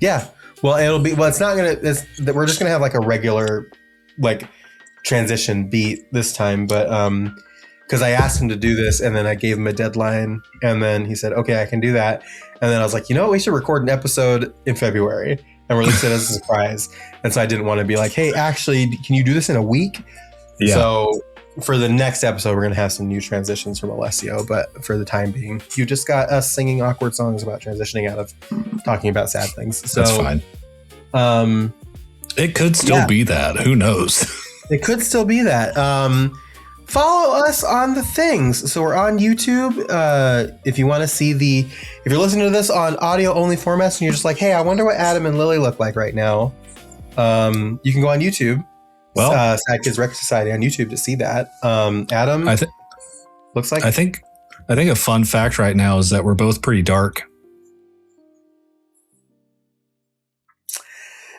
Yeah. Well, it's not going to, we're just going to have like a regular like transition beat this time. But because I asked him to do this and then I gave him a deadline and then he said, okay, I can do that. And then I was like, you know, we should record an episode in February and release it as a surprise. And so I didn't want to be like, hey, actually, can you do this in a week? Yeah. So for the next episode, we're going to have some new transitions from Alessio. But for the time being, you just got us singing awkward songs about transitioning out of talking about sad things. So that's fine. It could still be that. Who knows? It could still be that. Follow us on the things. So we're on YouTube. If you want to see if you're listening to this on audio only formats and you're just like, hey, I wonder what Adam and Lilli look like right now. You can go on YouTube. Well, Sad Kids Record Society on YouTube to see that. Adam, looks like. I think I think a fun fact right now is that we're both pretty dark.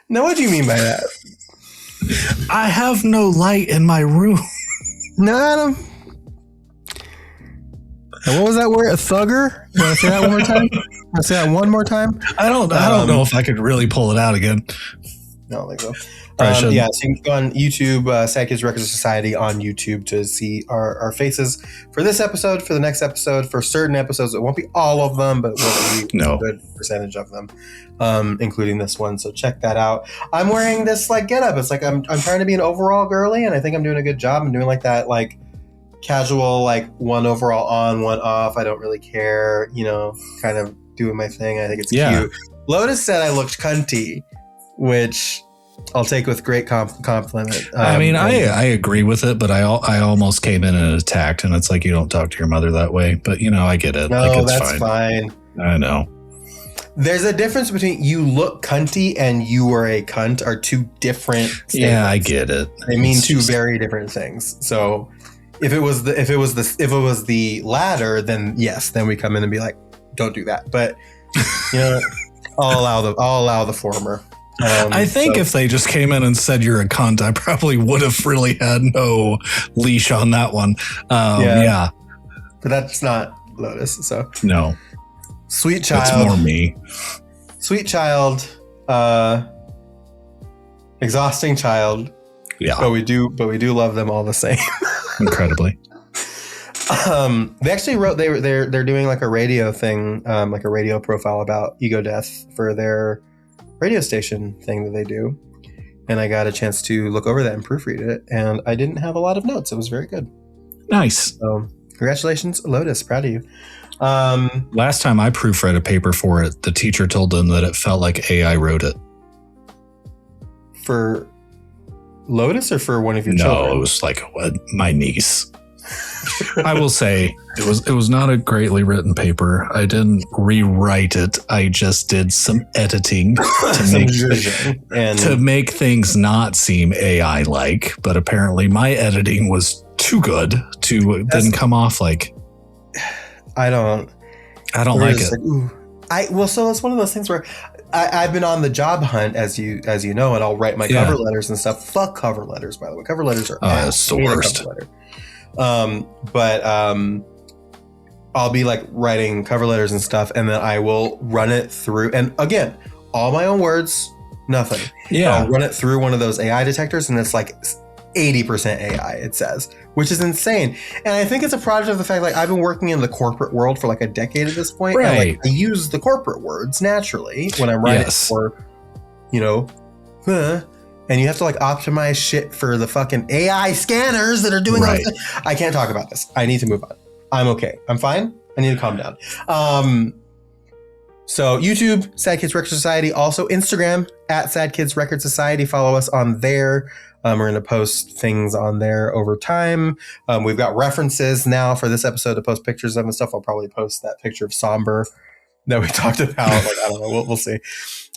Now, what do you mean by that? I have no light in my room. No, Adam. And what was that word? A thugger? You want to say that one more time? Want to say that one more time? I don't know if I could really pull it out again. I don't think so. So you can go on YouTube, Sad Kids Records Society on YouTube to see our faces for this episode, for the next episode, for certain episodes. It won't be all of them, but it will be a good percentage of them, including this one. So check that out. I'm wearing this like getup. It's like I'm trying to be an overall girly, and I think I'm doing a good job. I'm doing like that like casual like one overall on, one off. I don't really care, kind of doing my thing. I think it's cute. Lotus said I looked cunty, which I'll take with great compliment. I mean, I agree with it, but I almost came in and attacked, and it's like, you don't talk to your mother that way. But, I get it. No, like, it's that's fine. I know. There's a difference between you look cunty and you are a cunt are two different statements. Yeah, I get it. They mean two very different things. So if it was the latter, then yes, then we come in and be like, don't do that. But I'll allow the former. I think if they just came in and said you're a cunt, I probably would have really had no leash on that one. Yeah. But that's not Lotus. So no. Sweet child. That's more me. Sweet child. Exhausting child. Yeah. But we do love them all the same. Incredibly. They actually wrote they're doing like a radio thing, like a radio profile about ego death for their radio station thing that they do, and I got a chance to look over that and proofread it, and I didn't have a lot of notes. It was very good. Nice. So congratulations, Lotus. Proud of you. Last time I proofread a paper for it, the teacher told them that it felt like AI wrote it. For Lotus or for one of your children? No, it was like my niece. I will say it was not a greatly written paper. I didn't rewrite it. I just did some editing to make things not seem AI like. But apparently, my editing was too good didn't come off like. I don't like it. So it's one of those things where I've been on the job hunt, as you know, and I'll write my cover letters and stuff. Fuck cover letters, by the way. Cover letters are that's the worst. But I'll be like writing cover letters and stuff, and then I will run it through. And again, all my own words, nothing. Yeah. I'll run it through one of those AI detectors, and it's like 80% AI, it says, which is insane. And I think it's a product of the fact, like, I've been working in the corporate world for like a decade at this point. Right. And, like, I use the corporate words naturally when I'm writing for, and you have to like optimize shit for the fucking AI scanners that are doing all this. I can't talk about this. I need to move on. I'm okay. I'm fine. I need to calm down. So YouTube, Sad Kids Record Society. Also Instagram at Sad Kids Record Society. Follow us on there. We're going to post things on there over time. We've got references now for this episode to post pictures of and stuff. I'll probably post that picture of Somber that we talked about. Like, I don't know. We'll see.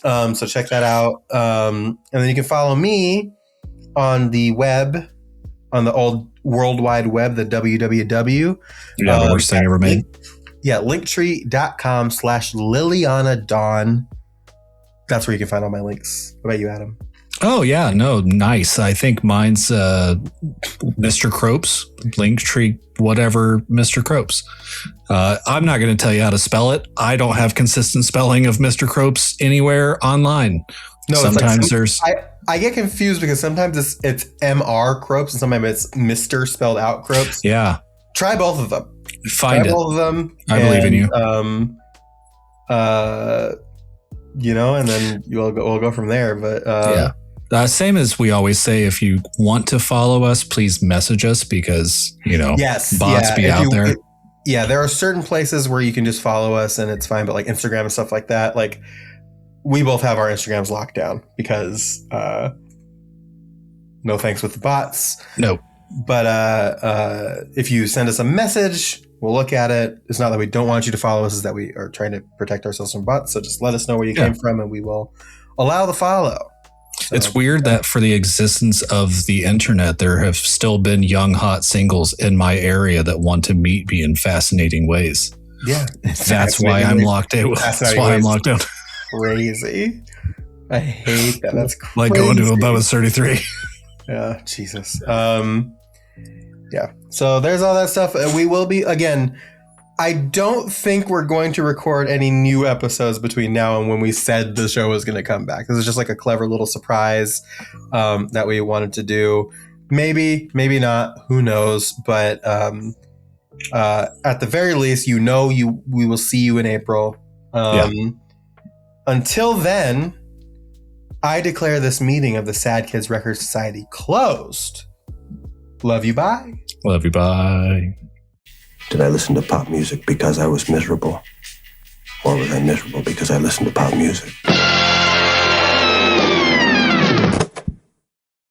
So check that out. And then you can follow me on the web, on the old World Wide Web, the www. Yeah, the worst thing ever made. Yeah, linktree.com/Liliana Dawn. That's where you can find all my links. What about you, Adam? Oh, yeah. No, nice. I think mine's Mr. Cropes, Linktree, whatever, Mr. Cropes. I'm not going to tell you how to spell it. I don't have consistent spelling of Mr. Cropes anywhere online. No, sometimes there's... I get confused because sometimes it's MR Cropes and sometimes it's Mr. spelled out Cropes. Yeah. Try both of them. Find Try both of them. I believe in you. And then we'll go from there. But yeah. Same as we always say, if you want to follow us, please message us because, bots be out there. There are certain places where you can just follow us and it's fine. But like Instagram and stuff like that, like we both have our Instagrams locked down because no thanks with the bots. Nope. But if you send us a message, we'll look at it. It's not that we don't want you to follow us, it's that we are trying to protect ourselves from bots. So just let us know where you came from and we will allow the follow. So, it's weird that for the existence of the internet, there have still been young, hot singles in my area that want to meet me in fascinating ways. Yeah. That's why I'm locked in. That's why I'm locked in. Crazy. I hate that. That's crazy. Like going to Above 33. Yeah, Jesus. Yeah. So there's all that stuff. We will be, again, I don't think we're going to record any new episodes between now and when we said the show was going to come back. This is just like a clever little surprise that we wanted to do. Maybe, maybe not. Who knows? But at the very least, we will see you in April. Until then, I declare this meeting of the Sad Kids Record Society closed. Love you, bye. Love you, bye. Did I listen to pop music because I was miserable? Or was I miserable because I listened to pop music?